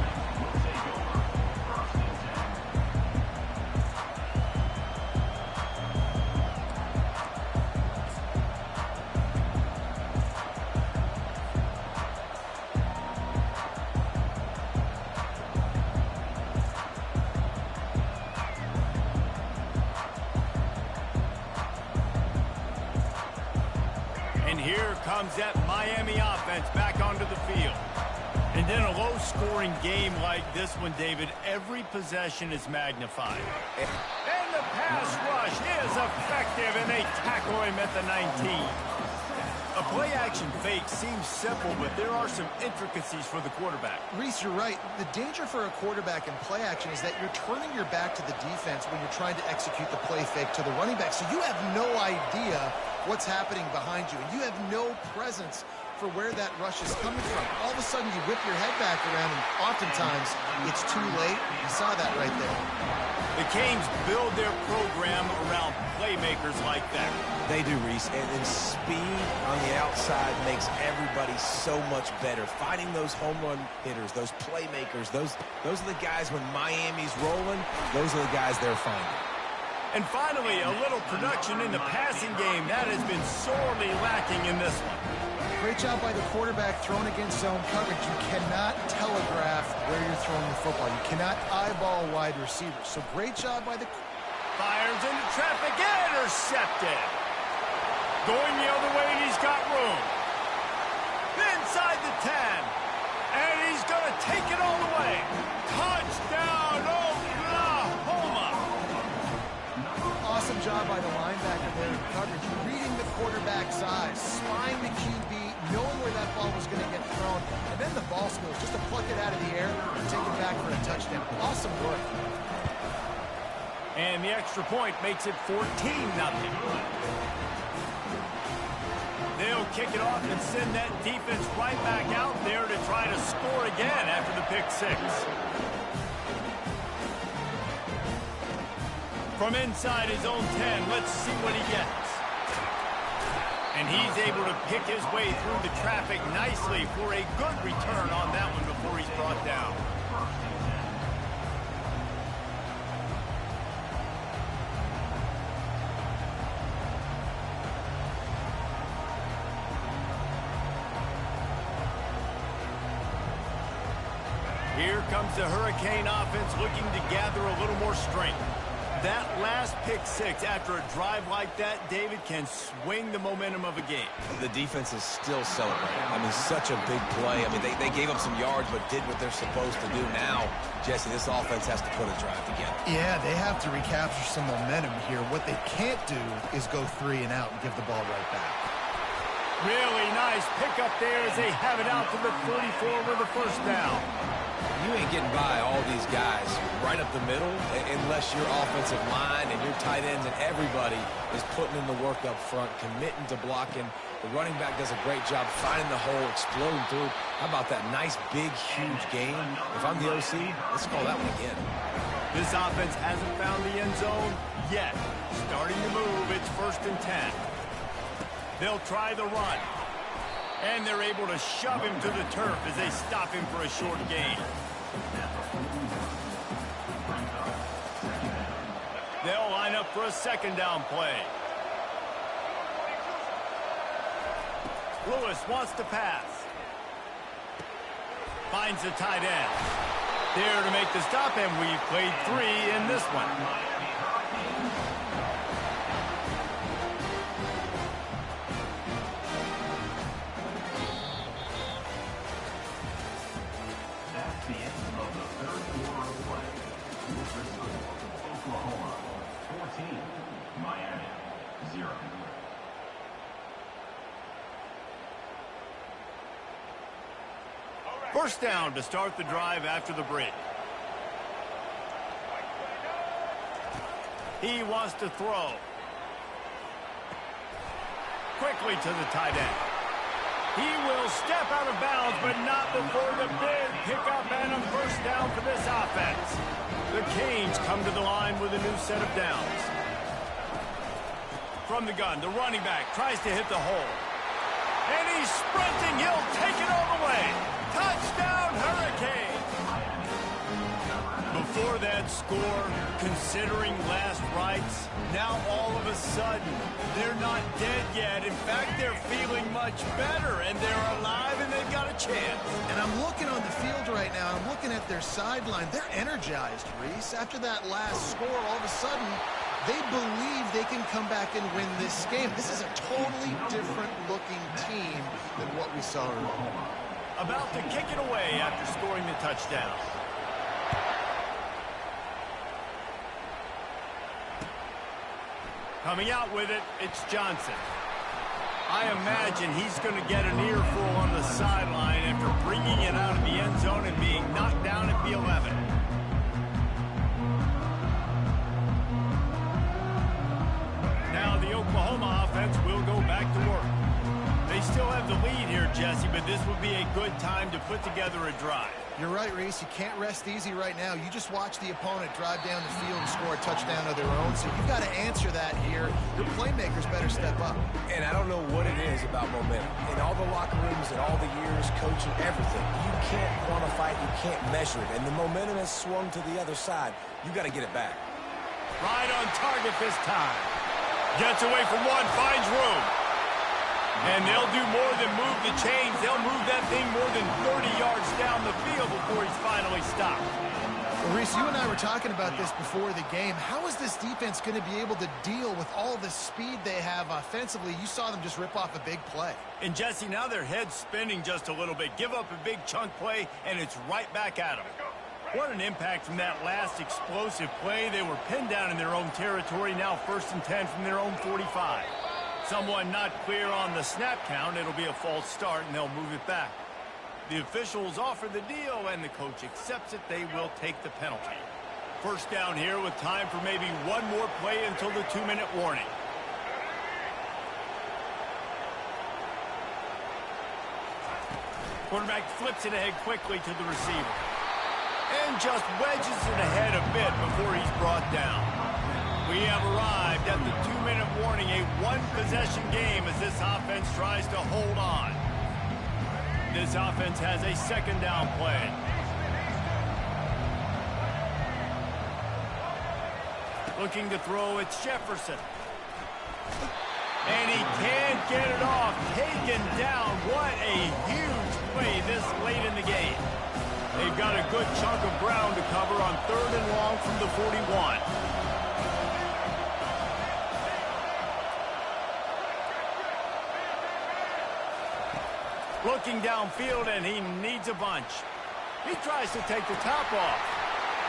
Here comes that Miami offense back onto the field. And in a low-scoring game like this one, David, every possession is magnified. And the pass rush is effective, and they tackle him at the 19. A play-action fake seems simple, but there are some intricacies for the quarterback.
Reese, you're right. The danger for a quarterback in play action is that you're turning your back to the defense when you're trying to execute the play fake to the running back. So you have no idea what's happening behind you, and you have no presence for where that rush is coming from. All of a sudden, you whip your head back around, and oftentimes it's too late. You saw that right there.
The Canes build their program around playmakers like that.
They do, Reese, and speed on the outside makes everybody so much better. Finding those home run hitters, those playmakers, those are the guys when Miami's rolling, those are the guys they're finding.
And finally, a little production in the passing game. That has been sorely lacking in this one.
Great job by the quarterback thrown against zone coverage. You cannot telegraph where you're throwing the football. You cannot eyeball wide receivers. So great job by the...
Fires into traffic, intercepted. Going the other way, and he's got room. Inside the 10. And he's going to take it all the way. Touchdown, Oklahoma.
Awesome job by the linebacker there in coverage. Reading the quarterback's eyes, spying the QB, knowing where that ball was going to get thrown, and then the ball skills, just to pluck it out of the air and take it back for a touchdown. Awesome work.
And the extra point makes it 14-0. They'll kick it off and send that defense right back out there to try to score again after the pick six. From inside his own 10, let's see what he gets. And he's able to pick his way through the traffic nicely for a good return on that one before he's brought down. Here comes the Hurricane offense looking to gather a little more strength. That last pick six after a drive like that, David, can swing the momentum of a game.
The defense is still celebrating. I mean, such a big play. I mean, they gave up some yards but did what they're supposed to do. Now, Jesse, this offense has to put a drive together.
Yeah, they have to recapture some momentum here. What they can't do is go 3 and out and give the ball right back.
Really nice pickup there as they have it out to the 34 with the first down.
You ain't getting by all these guys right up the middle unless your offensive line and your tight ends and everybody is putting in the work up front, committing to blocking. The running back does a great job finding the hole, exploding through. How about that nice, big, huge game? If I'm the OC, let's call that one again.
This offense hasn't found the end zone yet. Starting to move, it's 1st and 10. They'll try the run. And they're able to shove him to the turf as they stop him for a short gain. They'll line up for a second down play. Lewis wants to pass. Finds the tight end. There to make the stop, and we've played 3 in this one.
That's the end of the third quarter of play. With the score, Oklahoma 14, Miami 0.
First down to start the drive after the break. He wants to throw. Quickly to the tight end. He will step out of bounds, but not before the big pickup and a first down for this offense. The Canes come to the line with a new set of downs. From the gun, the running back tries to hit the hole. And he's sprinting. He'll take it all the way. Touchdown, Hurricane! Before that score, considering last rites, now all of a sudden, they're not dead yet. In fact, they're feeling much better, and they're alive, and they've got a chance.
And I'm looking on the field right now. I'm looking at their sideline. They're energized, Reese. After that last score, all of a sudden, They believe they can come back and win this game. This is a totally different looking team than what we saw earlier.
About to kick it away after scoring the touchdown. Coming out with it, it's Johnson. I imagine he's going to get an earful on the sideline after bringing it out of the end zone and being knocked down at the 11. Now the Oklahoma offense will go back to work. They still have the lead here, Jesse, but this would be a good time to put together a drive.
You're right, Reese. You can't rest easy right now. You just watch the opponent drive down the field and score a touchdown of their own, so you've got to answer that here. Your playmakers better step up.
And I don't know what it is about momentum. In all the locker rooms and all the years, coaching, everything, you can't quantify it, you can't measure it. And the momentum has swung to the other side. You got to get it back.
Right on target this time. Gets away from one, finds room. And they'll do more than move the chains. They'll move that thing more than 30 yards down the field before he's finally stopped.
Well, Reese, you and I were talking about this before the game. How is this defense going to be able to deal with all the speed they have offensively? You saw them just rip off a big play.
And, Jesse, now their head's spinning just a little bit. Give up a big chunk play, and it's right back at them. What an impact from that last explosive play. They were pinned down in their own territory, now 1st and 10 from their own 45. Someone not clear on the snap count. It'll be a false start, and they'll move it back. The officials offer the deal, and the coach accepts it. They will take the penalty. First down here with time for maybe one more play until the 2-minute warning. Quarterback flips it ahead quickly to the receiver. And just wedges it ahead a bit before he's brought down. We have arrived at the 2-minute warning, a one-possession game as this offense tries to hold on. This offense has a second down play. Looking to throw, it's Jefferson. And he can't get it off. Taken down. What a huge play this late in the game. They've got a good chunk of ground to cover on 3rd and long from the 41. Looking downfield, and he needs a bunch. He tries to take the top off.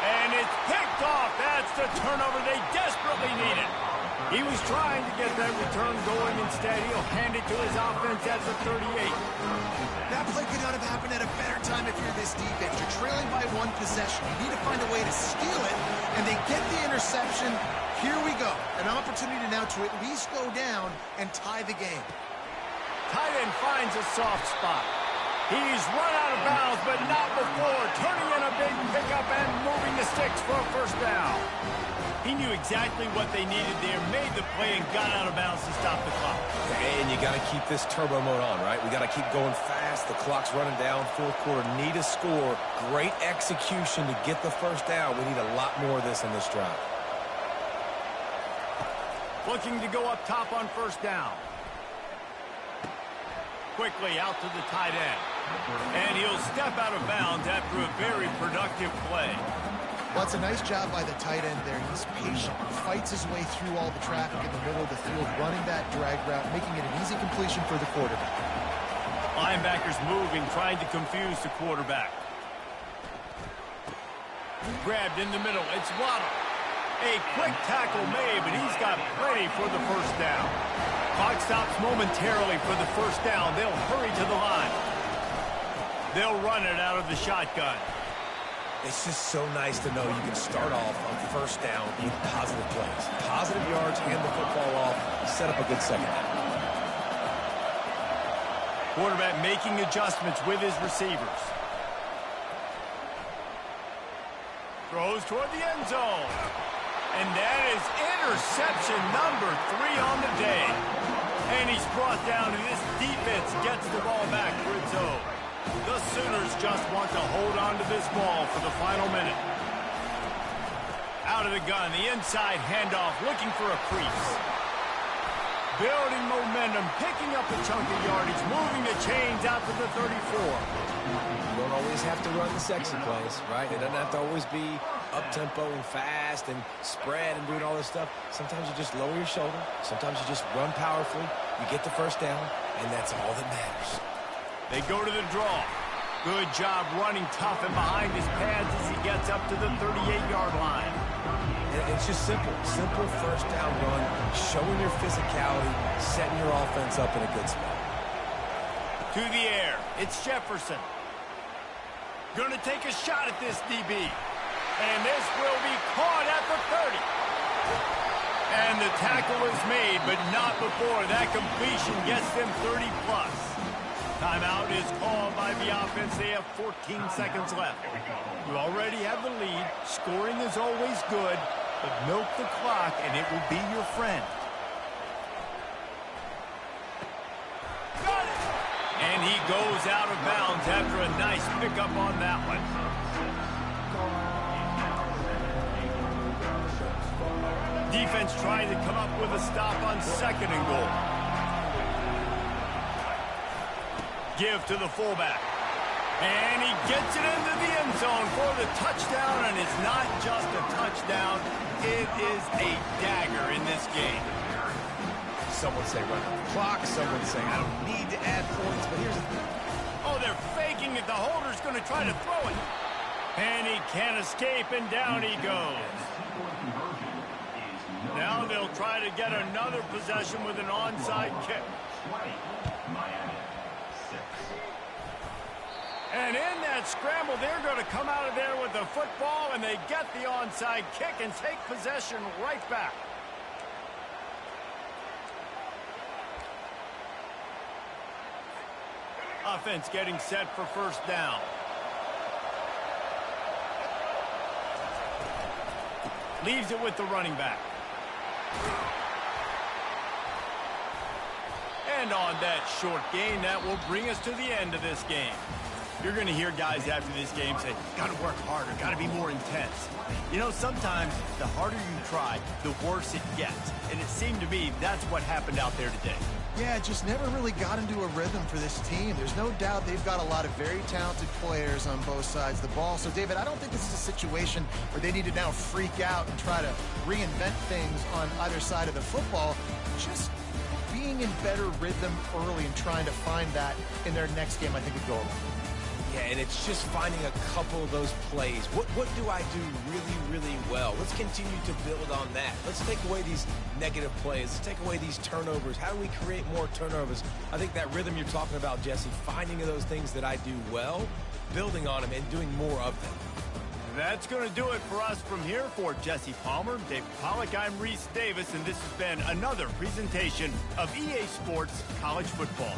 And it's picked off. That's the turnover they desperately needed. He was trying to get that return going. Instead, he'll hand it to his offense at the 38.
That play could not have happened at a better time if you're this defense. You're trailing by one possession. You need to find a way to steal it, and they get the interception. Here we go. An opportunity now to at least go down and tie the game.
Tight end finds a soft spot. He's run out of bounds, but not before. Turning in a big pickup and moving the sticks for a first down. He knew exactly what they needed there, made the play, and got out of bounds to stop the clock.
And you got to keep this turbo mode on, right? We got to keep going fast. The clock's running down. 4th quarter, need a score. Great execution to get the first down. We need a lot more of this in this drive.
Looking to go up top on first down. Quickly out to the tight end. And he'll step out of bounds after a very productive play.
Well, it's a nice job by the tight end there. He's patient. He fights his way through all the traffic in the middle of the field, running that drag route, making it an easy completion for the quarterback.
Linebackers moving, trying to confuse the quarterback. Grabbed in the middle. It's Waddle. A quick tackle made, but he's got plenty for the first down. Clock stops momentarily for the first down. They'll hurry to the line. They'll run it out of the shotgun.
It's just so nice to know you can start off on first down with positive plays. Positive yards, hand the football off, set up a good second down.
Quarterback making adjustments with his receivers. Throws toward the end zone. And that is interception number 3 on the day. And he's brought down, and this defense gets the ball back for its own. The Sooners just want to hold on to this ball for the final minute. Out of the gun, the inside handoff, looking for a crease. Building momentum, picking up a chunk of yardage, moving the chains out to the 34.
You don't always have to run the sexy plays, right? It doesn't have to always be up-tempo and fast and spread and doing all this stuff. Sometimes you just lower your shoulder. Sometimes you just run powerfully. You get the first down, and that's all that matters.
They go to the draw. Good job running tough and behind his pads as he gets up to the 38-yard line.
And it's just simple. Simple first down run, showing your physicality, setting your offense up in a good spot.
To the air. It's Jefferson. Going to take a shot at this DB. And this will be caught at the 30. And the tackle is made, but not before that completion gets them 30-plus. Timeout is called by the offense. They have 14 seconds left. You already have the lead. Scoring is always good, but milk the clock, and it will be your friend. And he goes out of bounds after a nice pickup on that one. Defense trying to come up with a stop on 2nd and goal. Give to the fullback. And he gets it into the end zone for the touchdown, and it's not just a touchdown, it is a dagger in this game.
Some would say run the clock. Some would say I don't need to add points. But here's the thing.
Oh, they're faking it. The holder's going to try to throw it. And he can't escape, and down he goes. Now they'll try to get another possession with an onside kick. And in that scramble, they're going to come out of there with the football, and they get the onside kick and take possession right back. Offense getting set for first down. Leaves it with the running back. And on that short gain, that will bring us to the end of this game. You're going to hear guys after this game say, got to work harder, got to be more intense. You know, sometimes the harder you try, the worse it gets. And it seemed to me that's what happened out there today.
Yeah, it just never really got into a rhythm for this team. There's no doubt they've got a lot of very talented players on both sides of the ball. So, David, I don't think this is a situation where they need to now freak out and try to reinvent things on either side of the football. Just being in better rhythm early and trying to find that in their next game, I think would go a long way.
Yeah, and it's just finding a couple of those plays. What do I do really, really well? Let's continue to build on that. Let's take away these negative plays. Let's take away these turnovers. How do we create more turnovers? I think that rhythm you're talking about, Jesse, finding those things that I do well, building on them, and doing more of them.
That's going to do it for us from here. For Jesse Palmer, David Pollack, I'm Reese Davis, and this has been another presentation of EA Sports College Football.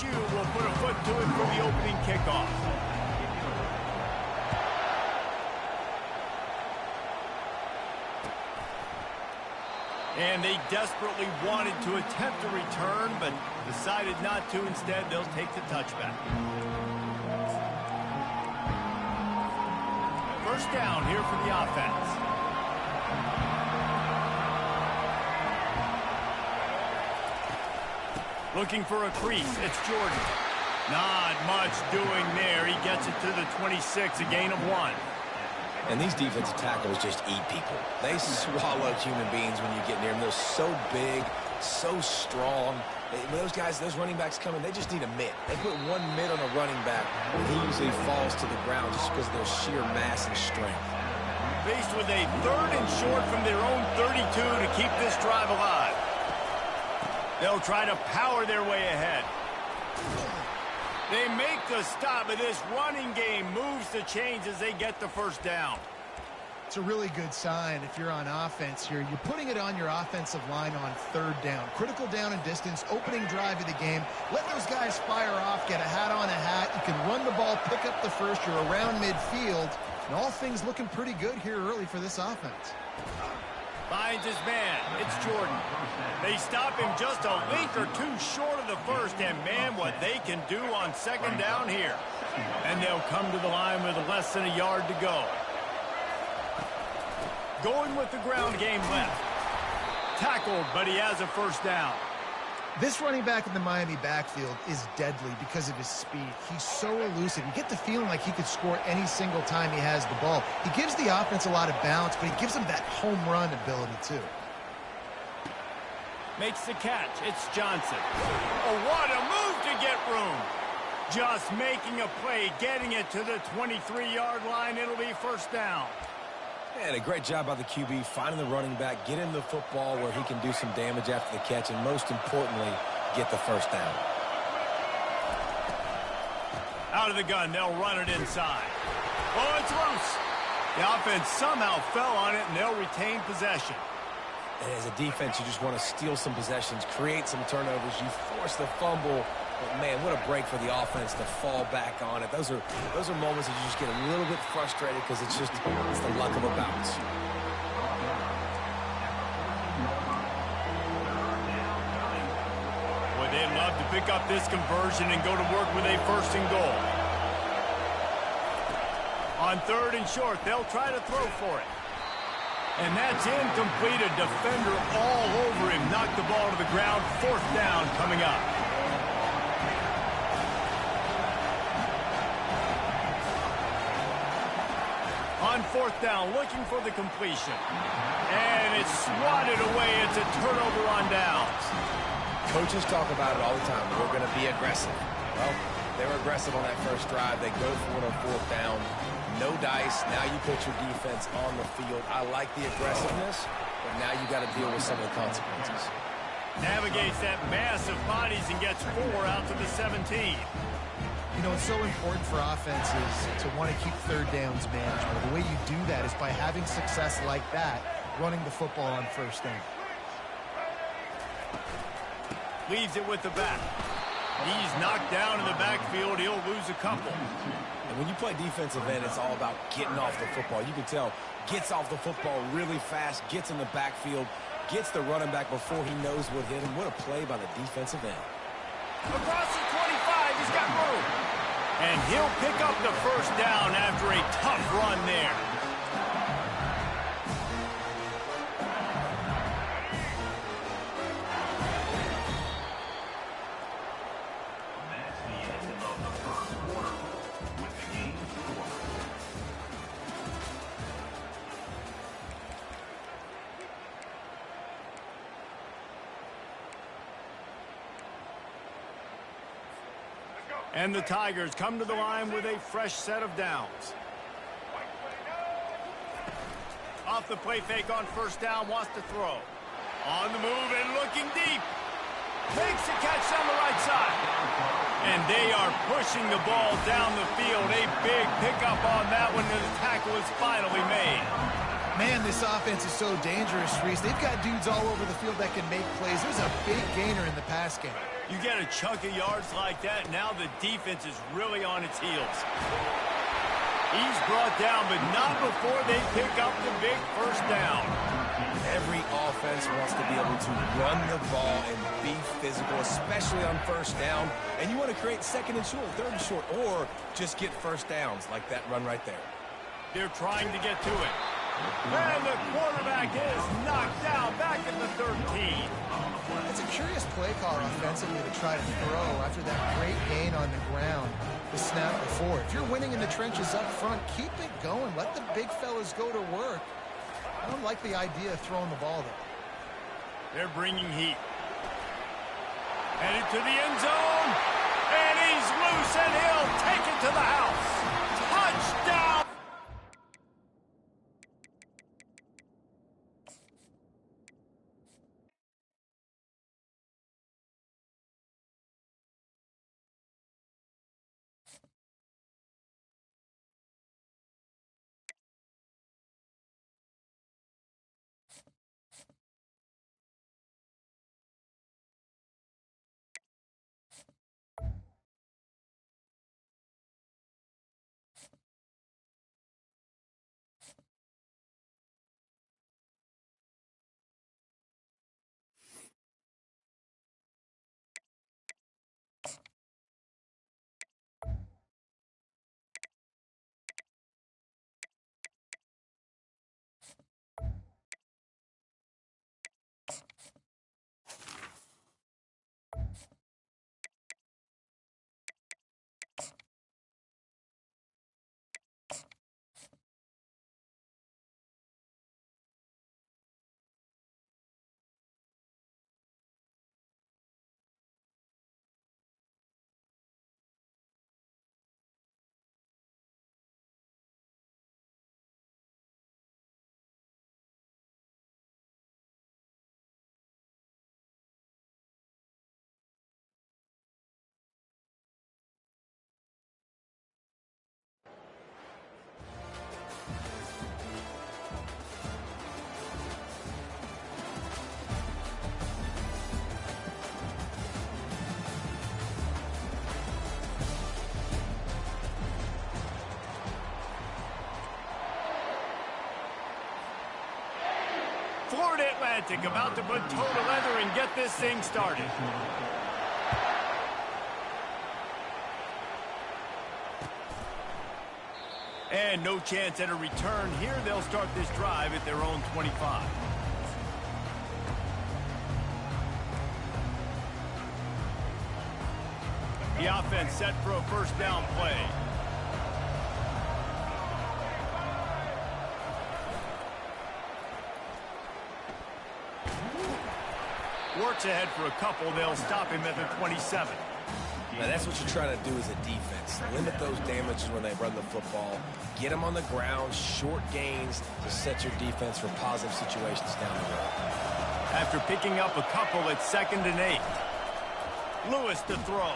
LSU will put a foot to it for the opening kickoff. And they desperately wanted to attempt a return, but decided not to. Instead, they'll take the touchback. First down here for the offense. Looking for a crease. It's Jordan. Not much doing there. He gets it to the 26, a gain of 1.
And these defensive tackles just eat people. They swallow human beings when you get near them. They're so big, so strong. When those guys, those running backs come in, they just need a mid. They put one mid on a running back, and he usually falls to the ground just because of their sheer mass and strength.
Faced with a 3rd and short from their own 32 to keep this drive alive. They'll try to power their way ahead. They make the stop, but this running game moves the chains as they get the first down.
It's a really good sign if you're on offense here. You're putting it on your offensive line on 3rd down. Critical down and distance, opening drive of the game. Let those guys fire off, get a hat on a hat. You can run the ball, pick up the first. You're around midfield. And all things looking pretty good here early for this offense.
Finds his man. It's Jordan. They stop him just a link or two short of the first, and man, what they can do on 2nd down here. And they'll come to the line with less than a yard to go. Going with the ground game left. Tackled, but he has a first down.
This running back in the Miami backfield is deadly because of his speed. He's so elusive. You get the feeling like he could score any single time he has the ball. He gives the offense a lot of balance, but he gives them that home run ability too.
Makes the catch. It's Johnson. Oh, what a move to get room. Just making a play, getting it to the 23-yard line. It'll be first down.
And a great job by the QB, finding the running back, get him the football where he can do some damage after the catch, and most importantly, get the first down.
Out of the gun, they'll run it inside. Oh, it's loose. The offense somehow fell on it, and they'll retain possession.
And as a defense, you just want to steal some possessions, create some turnovers. You force the fumble. But man, what a break for the offense to fall back on it. Those are moments that you just get a little bit frustrated because it's the luck of a bounce.
Boy, they'd love to pick up this conversion and go to work with a 1st and goal. On 3rd and short, they'll try to throw for it. And that's incomplete. A defender all over him. Knocked the ball to the ground. 4th down coming up. On 4th down, looking for the completion. And it's swatted away. It's a turnover on downs.
Coaches talk about it all the time. We're going to be aggressive. Well, they were aggressive on that first drive. They go for it on 4th down. No dice. Now you put your defense on the field. I like the aggressiveness, but now you got to deal with some of the consequences.
Navigates that mass of bodies and gets 4 out to the 17.
You know, it's so important for offenses to want to keep 3rd downs manageable. The way you do that is by having success like that, running the football on 1st down.
Leaves it with the back. He's knocked down in the backfield. He'll lose a couple.
And when you play defensive end, it's all about getting off the football. You can tell, gets off the football really fast, gets in the backfield, gets the running back before he knows what hit him. What a play by the defensive end.
Across the 25, he's got room. And he'll pick up the first down after a tough run there.
That's the end of the first quarter with the game score.
And the Tigers come to the line with a fresh set of downs. Off the play fake on 1st down, wants to throw. On the move and looking deep. Makes the catch on the right side. And they are pushing the ball down the field. A big pickup on that one, and the tackle is finally made.
Man, this offense is so dangerous, Reese. They've got dudes all over the field that can make plays. There's a big gainer in the pass game.
You get a chunk of yards like that, now the defense is really on its heels. He's brought down, but not before they pick up the big first down.
Every offense wants to be able to run the ball and be physical, especially on first down. And you want to create second and short, third and short, or just get first downs like that run right there.
They're trying to get to it. And the quarterback is knocked down back at the 13.
It's a curious play call offensively to try to throw after that great gain on the ground the snap before. If you're winning in the trenches up front, keep it going. Let the big fellas go to work. I don't like the idea of throwing the ball there.
They're bringing heat. Headed to the end zone. And he's loose, and he'll take it to the house. Touchdown! Florida Atlantic about to put toe to leather and get this thing started. And no chance at a return here. They'll start this drive at their own 25. The offense set for a first down play. Works ahead for a couple. They'll stop him at the 27.
Now, that's what you're trying to do as a defense. Limit those damages when they run the football. Get them on the ground, short gains to set your defense for positive situations down the road.
After picking up a couple at 2nd and 8. Lewis to throw.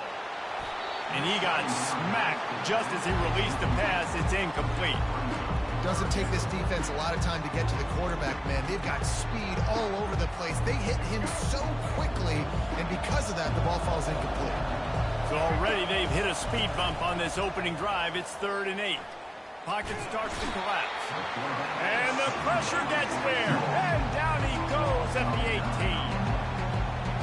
And he got smacked just as he released the pass. It's incomplete.
Doesn't take this defense a lot of time to get to the quarterback, man. They've got speed all over the place. They hit him so quickly, and because of that, the ball falls incomplete.
So already they've hit a speed bump on this opening drive. It's 3rd and 8. Pocket starts to collapse. And the pressure gets there. And down he goes at the 18.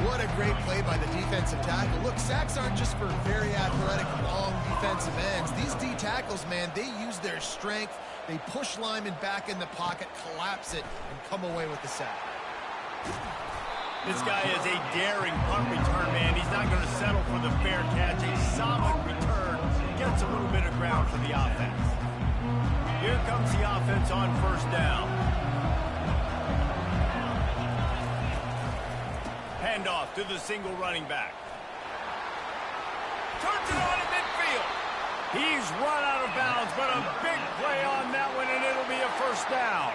What a great play by the defensive tackle. Look, sacks aren't just for very athletic, long defensive ends. These D tackles, man, they use their strength. They push linemen back in the pocket, collapse it, and come away with the sack.
This guy is a daring punt return, man. He's not going to settle for the fair catch. A solid return. Gets a little bit of ground for the offense. Here comes the offense on first down. Handoff to the single running back. Turns it on in midfield. He's run out of bounds, but a big play on that one, and it'll be a first down.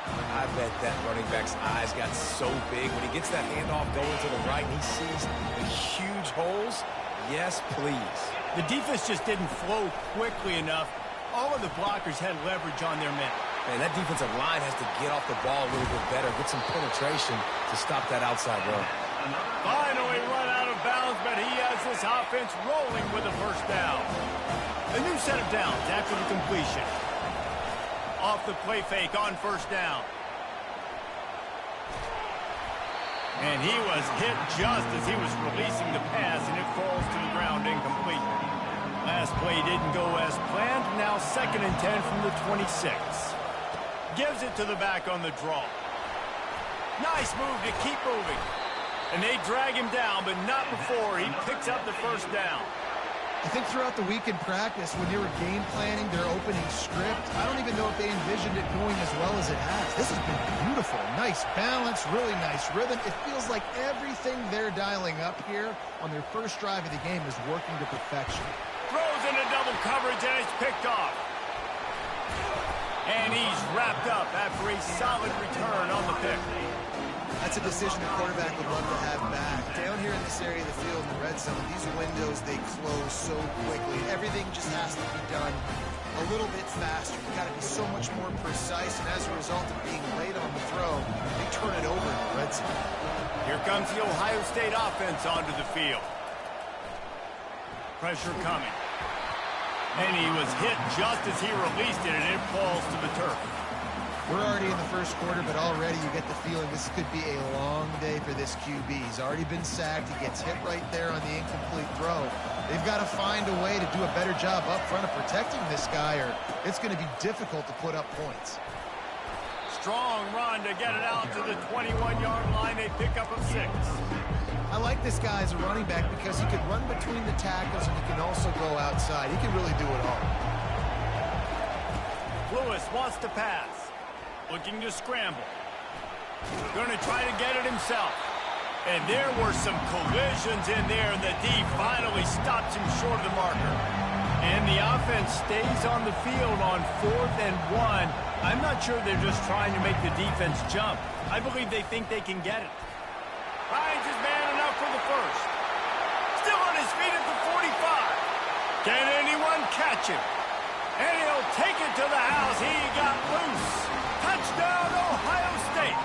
I bet that running back's eyes got so big when he gets that handoff going to the right and he sees the huge holes. Yes, please.
The defense just didn't flow quickly enough. All of the blockers had leverage on their men.
Man, that defensive line has to get off the ball a little bit better, get some penetration to stop that outside run.
Finally run out of bounds, but he has this offense rolling with a first down. A new set of downs after the completion. Off the play fake on first down. And he was hit just as he was releasing the pass, and it falls to the ground incomplete. Last play didn't go as planned. Now 2nd and 10 from the 26. Gives it to the back on the draw. Nice move to keep moving. And they drag him down, but not before he picks up the first down.
I think throughout the week in practice, when they were game planning their opening script, I don't even know if they envisioned it going as well as it has. This has been beautiful. Nice balance, really nice rhythm. It feels like everything they're dialing up here on their first drive of the game is working to perfection.
Throws into double coverage, and it's picked off. And he's wrapped up after a solid return on the pick.
That's a decision the quarterback would love to have back. Down here in this area of the field in the red zone, these windows, they close so quickly. Everything just has to be done a little bit faster. You've got to be so much more precise, and as a result of being late on the throw, they turn it over in the red zone.
Here comes the Ohio State offense onto the field. Pressure coming. And he was hit just as he released it, and it falls to the turf.
We're already in the first quarter, but already you get the feeling this could be a long day for this QB. He's already been sacked. He gets hit right there on the incomplete throw. They've got to find a way to do a better job up front of protecting this guy, or it's going to be difficult to put up points.
Strong run to get it out to the 21-yard line. They pick up a 6.
I like this guy as a running back because he can run between the tackles and he can also go outside. He can really do it all.
Lewis wants to pass. Looking to scramble. Going to try to get it himself. And there were some collisions in there, and the D finally stops him short of the marker. And the offense stays on the field on 4th and 1. I'm not sure they're just trying to make the defense jump. I believe they think they can get it. Finds his man enough for the first. Still on his feet at the 45. Can anyone catch him? And he'll take it to the house. He got loose. Touchdown, Ohio State.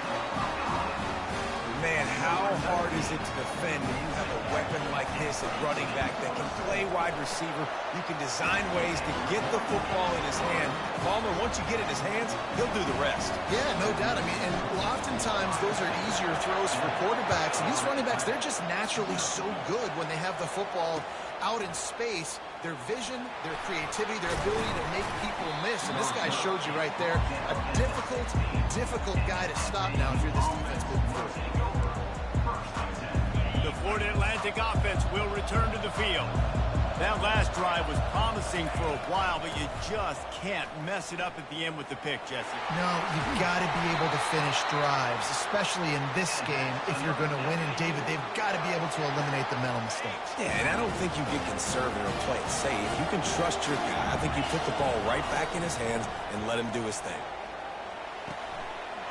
Man, how hard is it to defend when you have a weapon like this at running back that can play wide receiver? You can design ways to get the football in his hand. Palmer, once you get it in his hands, he'll do the rest.
Yeah, no doubt. I mean, and oftentimes those are easier throws for quarterbacks. And these running backs, they're just naturally so good when they have the football out in space. Their vision, their creativity, their ability to make people miss. And this guy showed you right there, a difficult guy to stop now if you're this defense moving forward.
The Florida Atlantic offense will return to the field. That last drive was promising for a while, but you just can't mess it up at the end with the pick, Jesse.
No, you've got to be able to finish drives, especially in this game if you're going to win. And, David, they've got to be able to eliminate the mental mistakes.
Yeah, and I don't think you get conservative or play it safe. You can trust your guy. I think you put the ball right back in his hands and let him do his thing.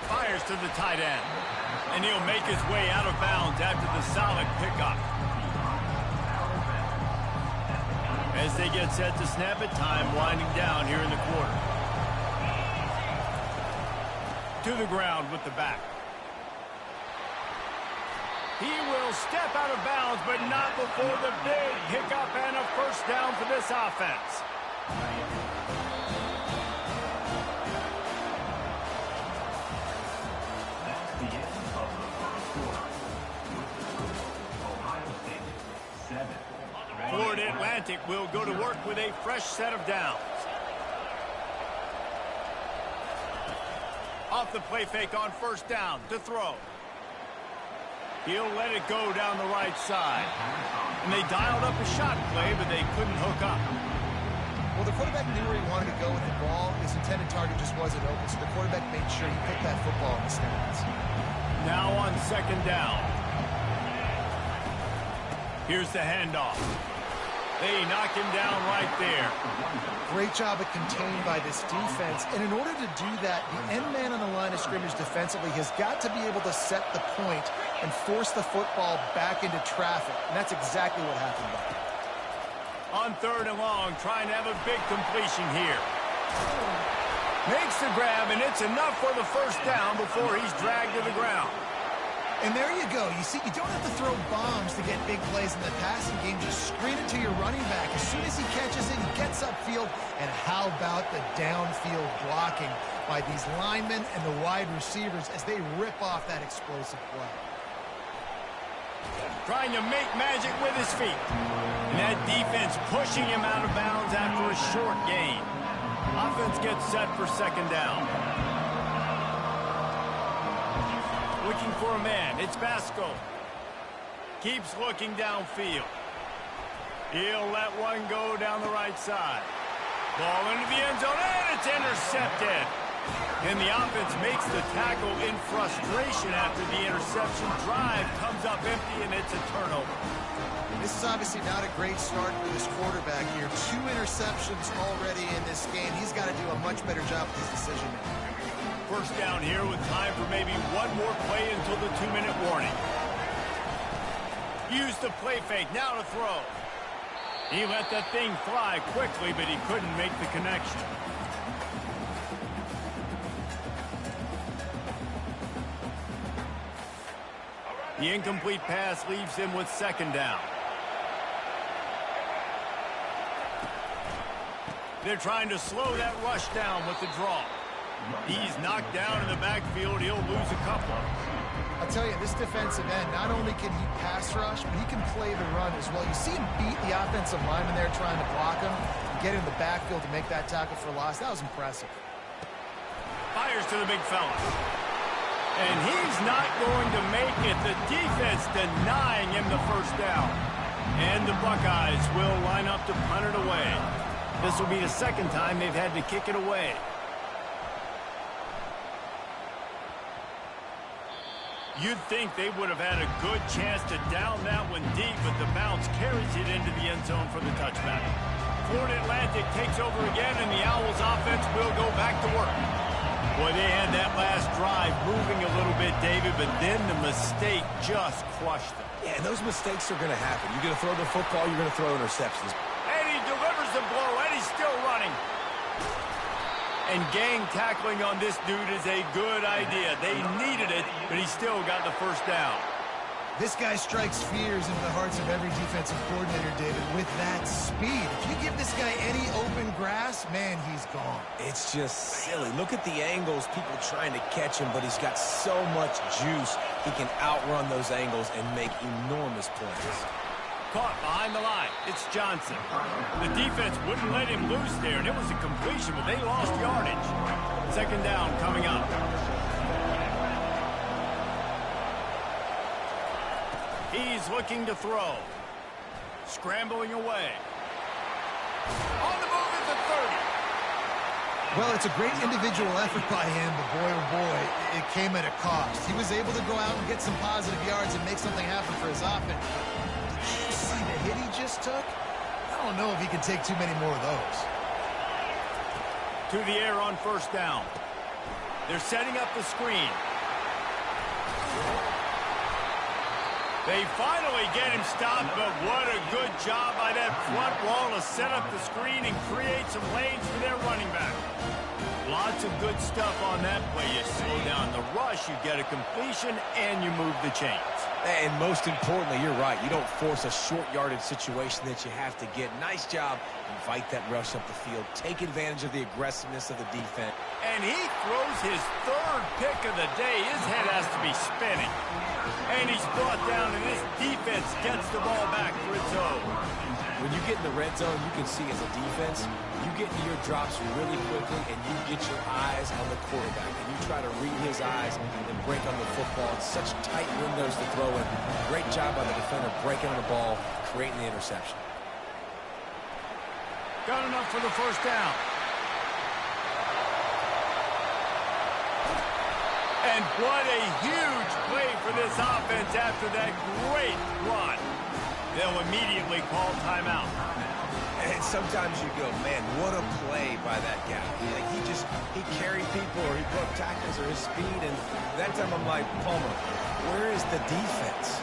Fires to the tight end. And he'll make his way out of bounds after the solid pickup. As they get set to snap it, time winding down here in the quarter. To the ground with the back. He will step out of bounds, but not before the big pickup and a first down for this offense.
That's the end of the first quarter. Ohio State 7.
Florida Atlantic will go to work with a fresh set of downs. Off the play fake on first down to throw. He'll let it go down the right side. And they dialed up a shot play, but they couldn't hook up.
Well, the quarterback knew where he wanted to go with the ball. His intended target just wasn't open, so the quarterback made sure he put that football in the stands.
Now on second down. Here's the handoff. They knock him down right there.
Great job at contained by this defense. And in order to do that, the end man on the line of scrimmage defensively has got to be able to set the point and force the football back into traffic. And that's exactly what happened there.
On third and long, trying to have a big completion here. Makes the grab, and it's enough for the first down before he's dragged to the ground.
And there you go. You see, you don't have to throw bombs to get big plays in the passing game. Just screen it to your running back. As soon as he catches it, he gets upfield. And how about the downfield blocking by these linemen and the wide receivers as they rip off that explosive play.
Trying to make magic with his feet. And that defense pushing him out of bounds after a short gain. Offense gets set for second down. Looking for a man. It's Basco. Keeps looking downfield. He'll let one go down the right side. Ball into the end zone, and it's intercepted. And the offense makes the tackle in frustration after the interception. Drive comes up empty, and it's a turnover.
This is obviously not a great start for this quarterback here. 2 interceptions already in this game. He's got to do a much better job with his decision-making.
First down here with time for maybe one more play until the 2-minute warning. Use the play fake, now to throw. He let that thing fly quickly, but he couldn't make the connection. The incomplete pass leaves him with second down. They're trying to slow that rush down with the draw. He's knocked down in the backfield. He'll lose a couple.
I'll tell you, this defensive end, not only can he pass rush, but he can play the run as well. You see him beat the offensive lineman there trying to block him, get in the backfield to make that tackle for loss. That was impressive.
Fires to the big fella. And he's not going to make it. The defense denying him the first down. And the Buckeyes will line up to punt it away. This will be the second time they've had to kick it away. You'd think they would have had a good chance to down that one deep, but the bounce carries it into the end zone for the touchback. Florida Atlantic takes over again, and the Owls offense will go back to work. Boy, they had that last drive moving a little bit, David, but then the mistake just crushed them.
Yeah, and those mistakes are going to happen. You're going to throw the football, you're going to throw interceptions.
And he delivers the blow, and he's still running. And gang tackling on this dude is a good idea. They needed it, but he still got the first down.
This guy strikes fears into the hearts of every defensive coordinator, David, with that speed. If you give this guy any open grass, man, he's gone.
It's just silly. Look at the angles, people trying to catch him, but he's got so much juice. He can outrun those angles and make enormous plays.
Caught behind the line. It's Johnson. The defense wouldn't let him loose there, and it was a completion, but they lost yardage. Second down coming up. He's looking to throw. Scrambling away. On the move at the 30.
Well, it's a great individual effort by him, but boy, oh boy, it came at a cost. He was able to go out and get some positive yards and make something happen for his offense. Did you see the hit he just took? I don't know if he can take too many more of those.
To the air on first down. They're setting up the screen. They finally get him stopped, but what a good job by that front wall to set up the screen and create some lanes for their running back. Lots of good stuff on that play. You slow down the rush, you get a completion, and you move the chains.
And most importantly, you're right. You don't force a short yardage situation that you have to get. Nice job. Invite that rush up the field. Take advantage of the aggressiveness of the defense.
And he throws his third pick of the day. His head has to be spinning. And he's brought down, and this defense gets the ball back for its own.
When you get in the red zone, you can see as a defense, you get into your drops really quickly, and you get your eyes on the quarterback. And you try to read his eyes and break on the football. It's such tight windows to throw in. Great job by the defender breaking on the ball, creating the interception.
Got enough for the first down. And what a huge play for this offense after that great run. They'll immediately call timeout.
And sometimes you go, man, what a play by that guy. He carried people, or he broke tackles, or his speed. And that time I'm like, Palmer, where is the defense?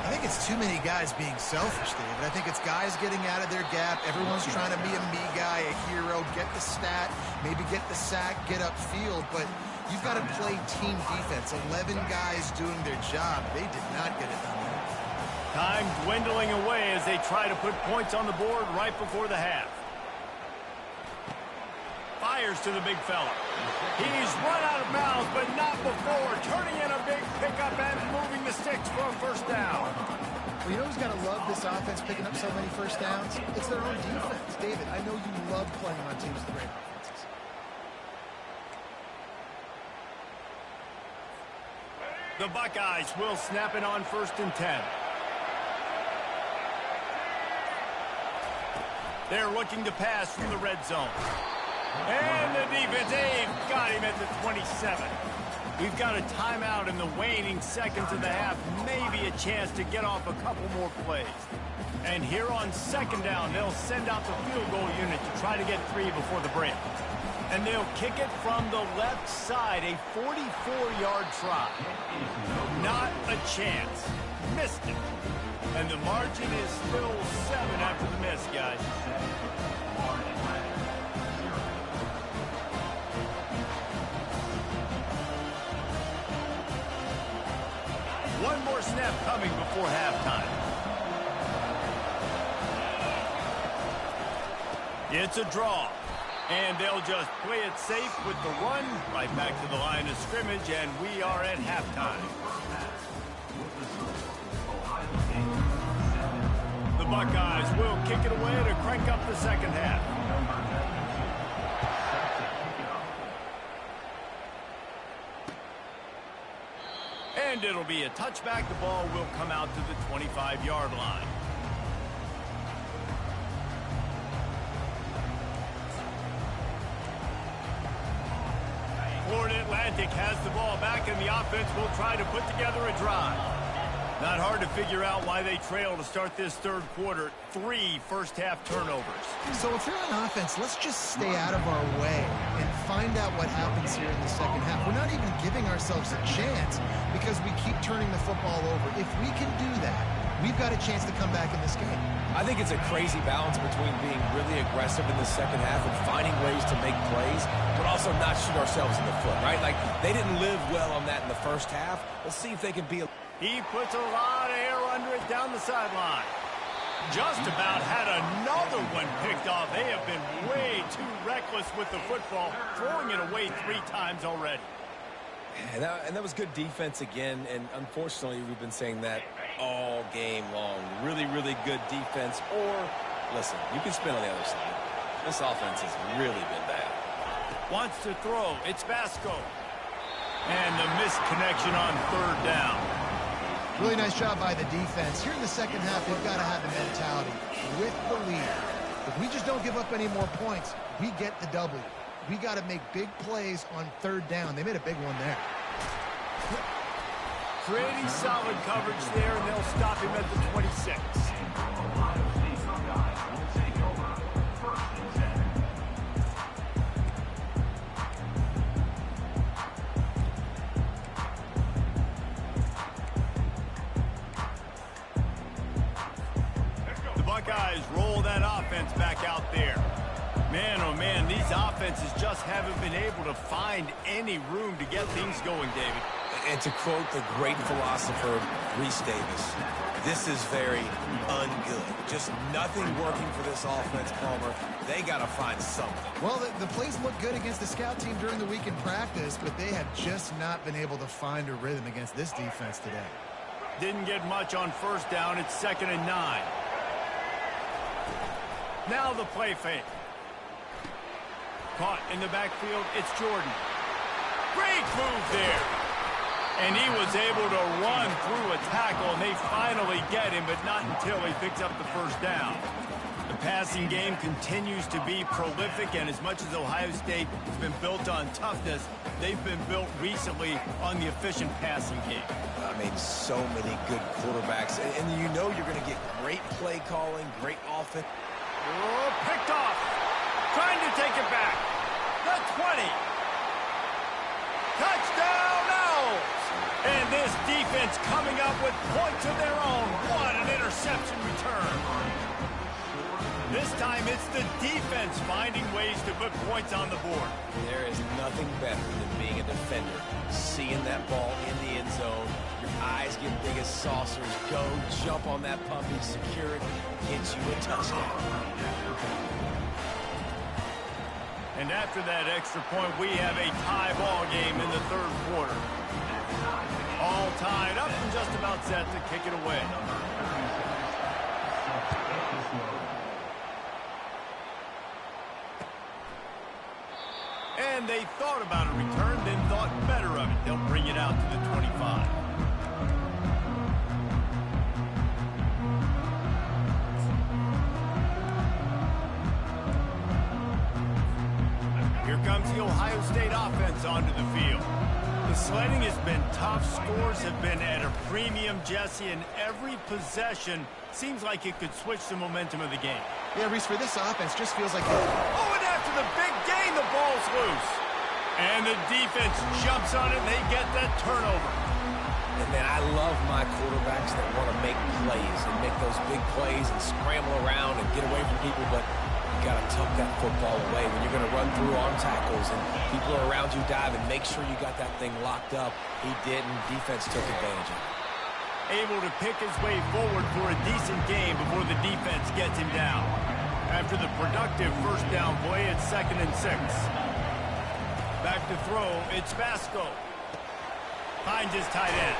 I think it's too many guys being selfish, David. I think it's guys getting out of their gap. Everyone's trying to be a me guy, a hero, get the stat, maybe get the sack, get upfield. But you've got to play team defense. 11 guys doing their job. They did not get it done there.
Time dwindling away as they try to put points on the board right before the half. Fires to the big fella. He's run out of bounds, but not before. Turning in a big pickup and moving the sticks for a first down.
Well, you know who's got to love this offense picking up so many first downs? It's their own defense. David, I know you love playing on teams with great offenses.
The Buckeyes will snap it on 1st and 10. They're looking to pass from the red zone. And the defense, they've got him at the 27. We've got a timeout in the waning seconds of the half. Maybe a chance to get off a couple more plays. And here on 2nd down, they'll send out the field goal unit to try to get 3 before the break. And they'll kick it from the left side, a 44-yard try. Not a chance. Missed it. And the margin is still 7 after the miss, guys. One more snap coming before halftime. It's a draw. And they'll just play it safe with the run right back to the line of scrimmage, and we are at halftime. The Buckeyes will kick it away to crank up the second half. And it'll be a touchback. The ball will come out to the 25-yard line. Florida Atlantic has the ball back, and the offense will try to put together a drive. Not hard to figure out why they trail to start this 3rd quarter. 3 first-half turnovers.
So if you're on offense, let's just stay out of our way and find out what happens here in the second half. We're not even giving ourselves a chance because we keep turning the football over. If we can do that, we've got a chance to come back in this game.
I think it's a crazy balance between being really aggressive in the second half and finding ways to make plays, but also not shoot ourselves in the foot, right? Like, they didn't live well on that in the first half. Let's see if they can be...
He puts a lot of air under it down the sideline. Just about had another one picked off. They have been way too reckless with the football, throwing it away 3 times already.
And that was good defense again, and unfortunately, we've been saying that all game long. Really, really good defense. Or, listen, you can spin on the other side. This offense has really been bad.
Wants to throw. It's Vasco. And the missed connection on 3rd down.
Really nice job by the defense. Here in the second half, they've got to have the mentality with the lead. If we just don't give up any more points, we get the W. We got to make big plays on 3rd down. They made a big one there.
Pretty solid coverage there, and they'll stop him at the 26. The Buckeyes roll that offense back out there. Man, oh man, these offenses just haven't been able to find any room to get things going, David.
And to quote the great philosopher, Reese Davis, this is very ungood. Just nothing working for this offense, Palmer. They got to find something.
Well, the plays look good against the scout team during the week in practice, but they have just not been able to find a rhythm against this defense today.
Didn't get much on 1st down. It's 2nd and 9. Now the play fake. Caught in the backfield, it's Jordan. Great move there. And he was able to run through a tackle, and they finally get him, but not until he picks up the 1st down. The passing game continues to be prolific, and as much as Ohio State has been built on toughness, they've been built recently on the efficient passing game.
I mean, so many good quarterbacks, and you know you're going to get great play calling, great offense.
Oh, picked off. Trying to take it back. The 20. Touchdown Owls. And this defense defense coming up with points of their own. What an interception return. This time it's the defense finding ways to put points on the board.
There is nothing better than being a defender. Seeing that ball in the end zone, your eyes get big as saucers. Go, jump on that puppy, secure it, get you a touchdown.
And after that extra point, we have a tie ball game in the third quarter. All tied up and just about set to kick it away. And they thought about a return, then thought better of it. They'll bring it out to the 25. Here comes the Ohio State offense onto the field. The sledding has been tough. Scores have been at a premium, Jesse, and every possession seems like it could switch the momentum of the game.
Yeah, Reese, for this offense, just feels like...
Oh, and after the big gain, the ball's loose. And the defense jumps on it, and they get that turnover.
And man, I love my quarterbacks that want to make plays and make those big plays and scramble around and get away from people, but you got to tuck that football away when you're going to run through arm tackles and people are around you diving. Make sure you got that thing locked up. He did, and defense took advantage of it.
Able to pick his way forward for a decent game before the defense gets him down. After the productive first down play, it's 2nd and 6. Back to throw, it's Vasco. Finds his tight end.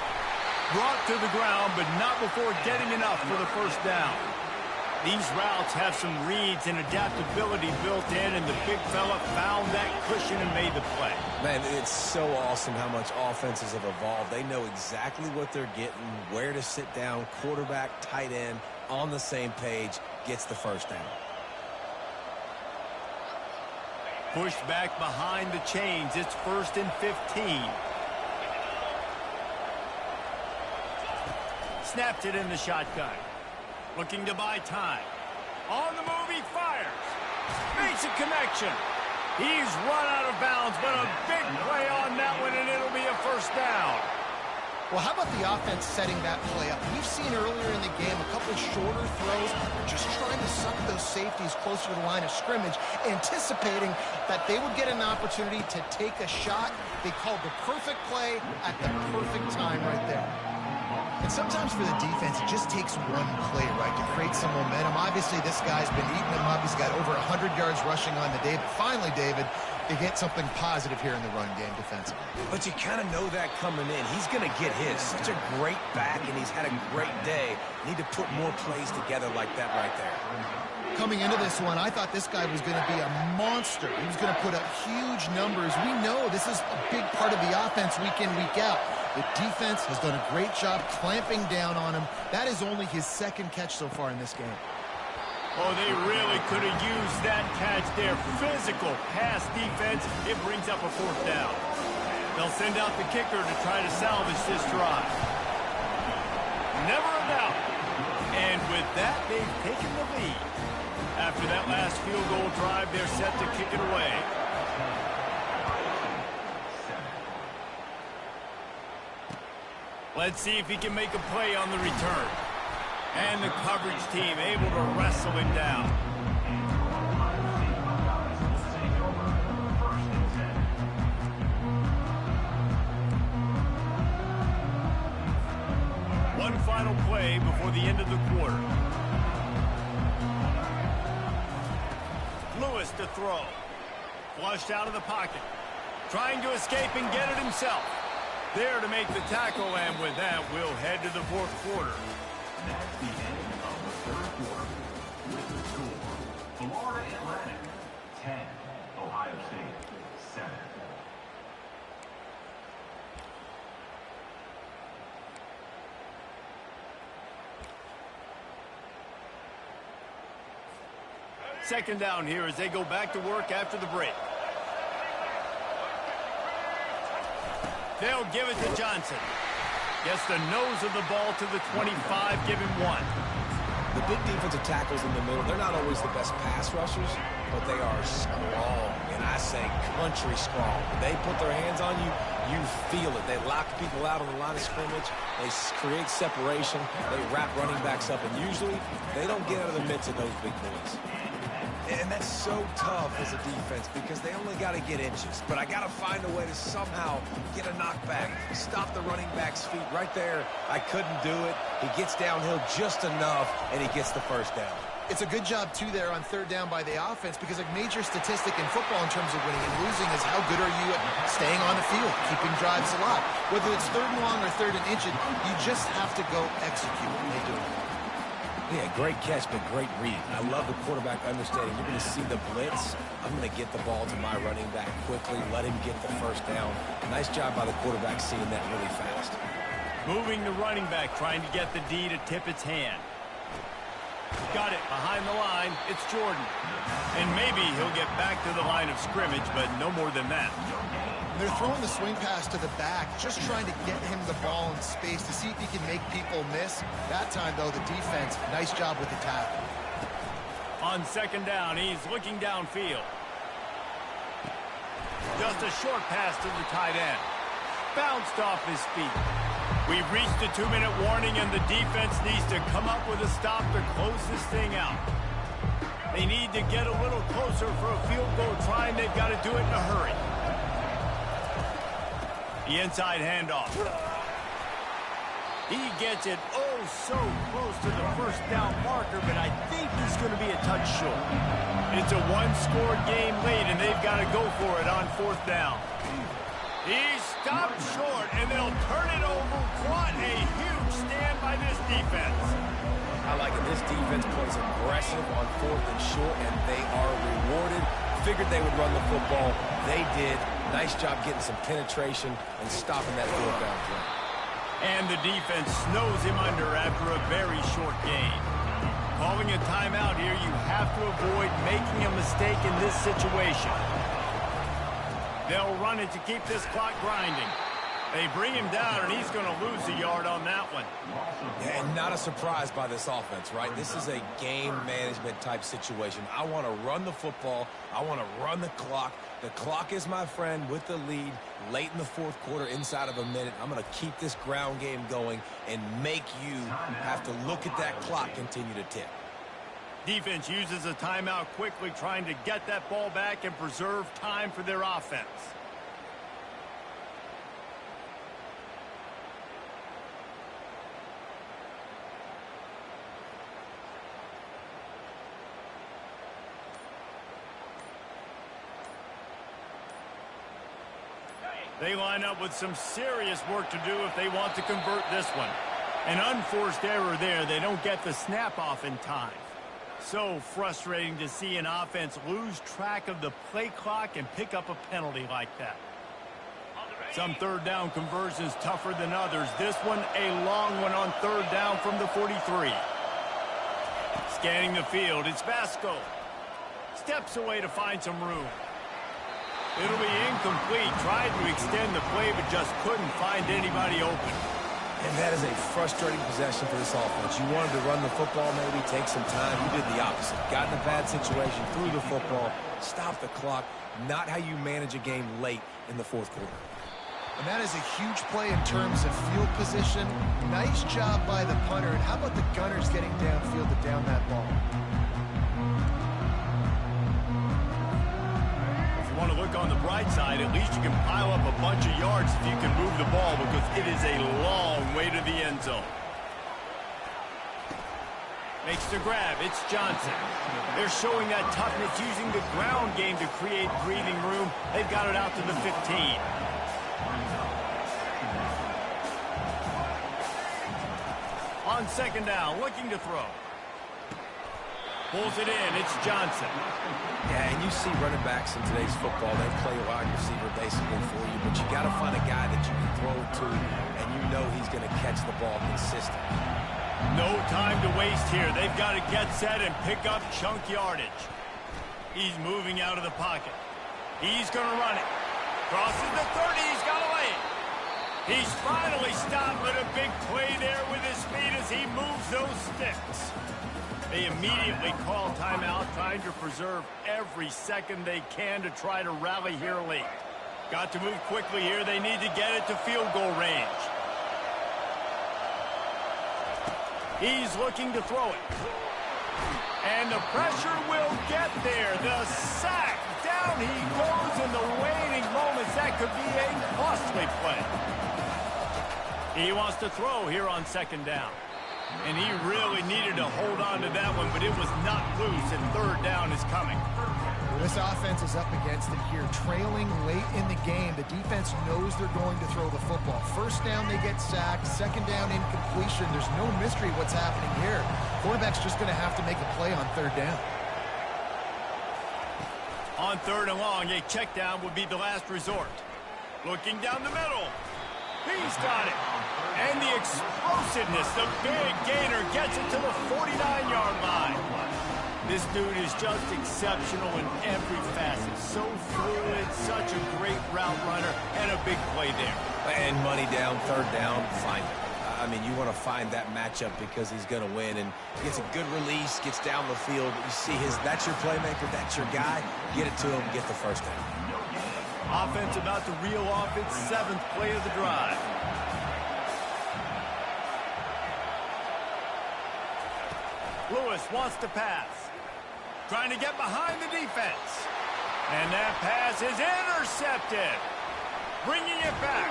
Brought to the ground, but not before getting enough for the first down. These routes have some reads and adaptability built in, and the big fella found that cushion and made the play.
Man, it's so awesome how much offenses have evolved. They know exactly what they're getting, where to sit down, quarterback, tight end, on the same page, gets the first down.
Pushed back behind the chains. It's 1st and 15. Snapped it in the shotgun. Looking to buy time. On the move, he fires. Makes a connection. He's run out of bounds, but a big play on that one, and it'll be a first down.
Well, how about the offense setting that play up? We've seen earlier in the game a couple shorter throws, just trying to suck those safeties closer to the line of scrimmage, anticipating that they would get an opportunity to take a shot. They called the perfect play at the perfect time right there. And sometimes for the defense, it just takes one play, right, to create some momentum. Obviously, this guy's been eating them up. He's got over 100 yards rushing on the day. But finally, David, they get something positive here in the run game defensively.
But you kind of know that coming in. He's going to get his. Such a great back, and he's had a great day. Need to put more plays together like that right there.
Coming into this one, I thought this guy was going to be a monster. He was going to put up huge numbers. We know this is a big part of the offense week in, week out. The defense has done a great job clamping down on him. That is only his 2nd catch so far in this game.
Oh, they really could have used that catch there. Physical pass defense. It brings up a 4th down. They'll send out the kicker to try to salvage this drive. Never a doubt. And with that, they've taken the lead. After that last field goal drive, they're set to kick it away. Let's see if he can make a play on the return. And the coverage team able to wrestle him down. One final play before the end of the quarter. Lewis to throw. Flushed out of the pocket. Trying to escape and get it himself. There to make the tackle, and with that, we'll head to the 4th quarter.
That's the end of the third quarter. With the score, Florida Atlantic 10, Ohio State 7.
Second down here as they go back to work after the break. They'll give it to Johnson. Gets the nose of the ball to the 25, give him 1.
The big defensive tackles in the middle, they're not always the best pass rushers, but they are strong, and I say country strong. When they put their hands on you, you feel it. They lock people out on the line of scrimmage. They create separation. They wrap running backs up, and usually they don't get out of the midst of those big boys. And that's so tough as a defense because they only got to get inches. But I got to find a way to somehow get a knockback, stop the running back's feet right there. I couldn't do it. He gets downhill just enough, and he gets the first down.
It's a good job, too, there on third down by the offense because a major statistic in football in terms of winning and losing is how good are you at staying on the field, keeping drives alive. Whether it's third and long or third and inches, you just have to go execute, and they do it.
Yeah, great catch, but great read. I love the quarterback understanding. You're going to see the blitz. I'm going to get the ball to my running back quickly, let him get the first down. Nice job by the quarterback seeing that really fast.
Moving the running back, trying to get the D to tip its hand. Got it behind the line. It's Jordan. And maybe he'll get back to the line of scrimmage, but no more than that.
They're throwing the swing pass to the back, just trying to get him the ball in space to see if he can make people miss. That time, though, the defense, nice job with the tackle.
On second down, he's looking downfield. Just a short pass to the tight end. Bounced off his feet. We've reached the 2-minute warning, and the defense needs to come up with a stop to close this thing out. They need to get a little closer for a field goal try, and they've got to do it in a hurry. The inside handoff. He gets it so close to the first down marker, but I think he's going to be a touch short. It's a one-score game late, and they've got to go for it on fourth down. He's stopped short, and they'll turn it over. What a huge stand by this defense.
I like it. This defense plays aggressive on fourth and short, and they are rewarded. Figured they would run the football. They did. Nice job getting some penetration and stopping that fourth down play.
And the defense snows him under after a very short gain. Calling a timeout here, you have to avoid making a mistake in this situation. They'll run it to keep this clock grinding. They bring him down, and he's going to lose a yard on that one.
Yeah, and not a surprise by this offense, right? This is a game management type situation. I want to run the football. I want to run the clock. The clock is my friend with the lead late in the fourth quarter, inside of a minute. I'm going to keep this ground game going and make you have to look at that clock continue to tick.
Defense uses a timeout quickly, trying to get that ball back and preserve time for their offense. They line up with some serious work to do if they want to convert this one. An unforced error there. They don't get the snap off in time. So frustrating to see an offense lose track of the play clock and pick up a penalty like that. Some third down conversions tougher than others. This one a long one on third down from the 43. Scanning the field, it's Vasco. Steps away to find some room. It'll be incomplete. Tried to extend the play, but just couldn't find anybody open.
And that is a frustrating possession for this offense. You wanted to run the football, maybe take some time. You did the opposite. Got in a bad situation, threw the football, stopped the clock. Not how you manage a game late in the fourth quarter.
And that is a huge play in terms of field position. Nice job by the punter. And how about the Gunners getting downfield to down that ball?
Want to look on the bright side, at least you can pile up a bunch of yards if you can move the ball, because it is a long way to the end zone. Makes the grab. It's Johnson. They're showing that toughness using the ground game to create breathing room. They've got it out to the 15. On second down, looking to throw. Pulls it in. It's Johnson.
Yeah, and you see running backs in today's football, they play a wide receiver basically for you, but you got to find a guy that you can throw it to, and you know he's going to catch the ball consistently.
No time to waste here. They've got to get set and pick up chunk yardage. He's moving out of the pocket. He's going to run it. Crosses the 30. He's got away. He's finally stopped with a big play there with his feet as he moves those sticks. They immediately call timeout, trying to preserve every second they can to try to rally here late. Got to move quickly here. They need to get it to field goal range. He's looking to throw it. And the pressure will get there. The sack. Down he goes in the waning moments. That could be a costly play. He wants to throw here on second down. And he really needed to hold on to that one, but it was not loose, and third down is coming.
This offense is up against it here. Trailing late in the game, the defense knows they're going to throw the football. First down, they get sacked. Second down, incompletion. There's no mystery what's happening here. Quarterback's just going to have to make a play on third down.
On third and long, a check down would be the last resort. Looking down the middle. He's got it. And the explosiveness, the big gainer gets it to the 49-yard line. This dude is just exceptional in every facet. So fluid, such a great route runner, and a big play there.
And money down, third down, find it. I mean, you want to find that matchup because he's going to win. And he gets a good release, gets down the field. You see that's your playmaker, that's your guy. Get it to him, get the first down.
Offense about to reel off its 7th play of the drive. Lewis wants to pass. Trying to get behind the defense. And that pass is intercepted. Bringing it back.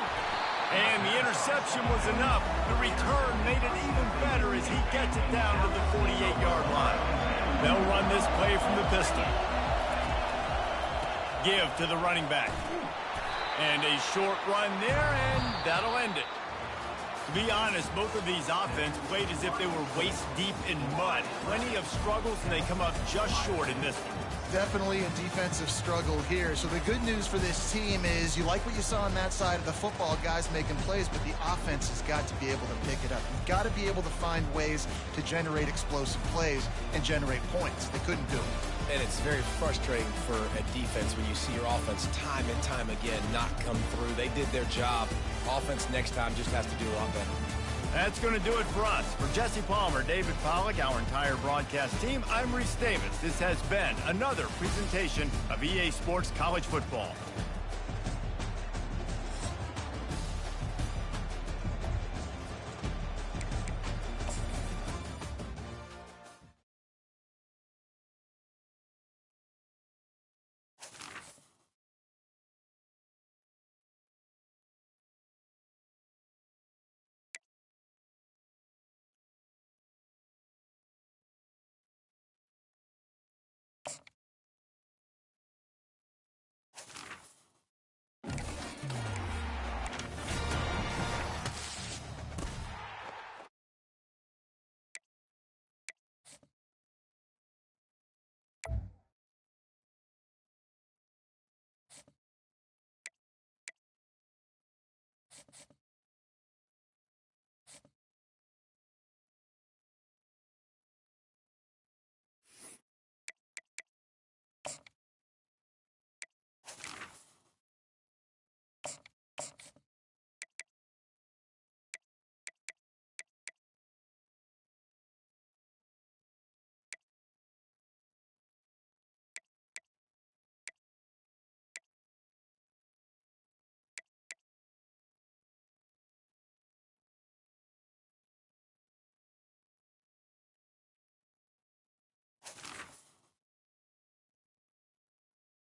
And the interception was enough. The return made it even better as he gets it down to the 48-yard line. They'll run this play from the pistol. Give to the running back. And a short run there, and that'll end it. To be honest, both of these offenses played as if they were waist-deep in mud. Plenty of struggles, and they come up just short in this one.
Definitely a defensive struggle here. So the good news for this team is you like what you saw on that side of the football, guys making plays, but the offense has got to be able to pick it up. You've got to be able to find ways to generate explosive plays and generate points. They couldn't do it.
And it's very frustrating for a defense when you see your offense time and time again not come through. They did their job. Offense next time just has to do a lot better.
That's going to do it for us. For Jesse Palmer, David Pollack, our entire broadcast team, I'm Reese Davis. This has been another presentation of EA Sports College Football.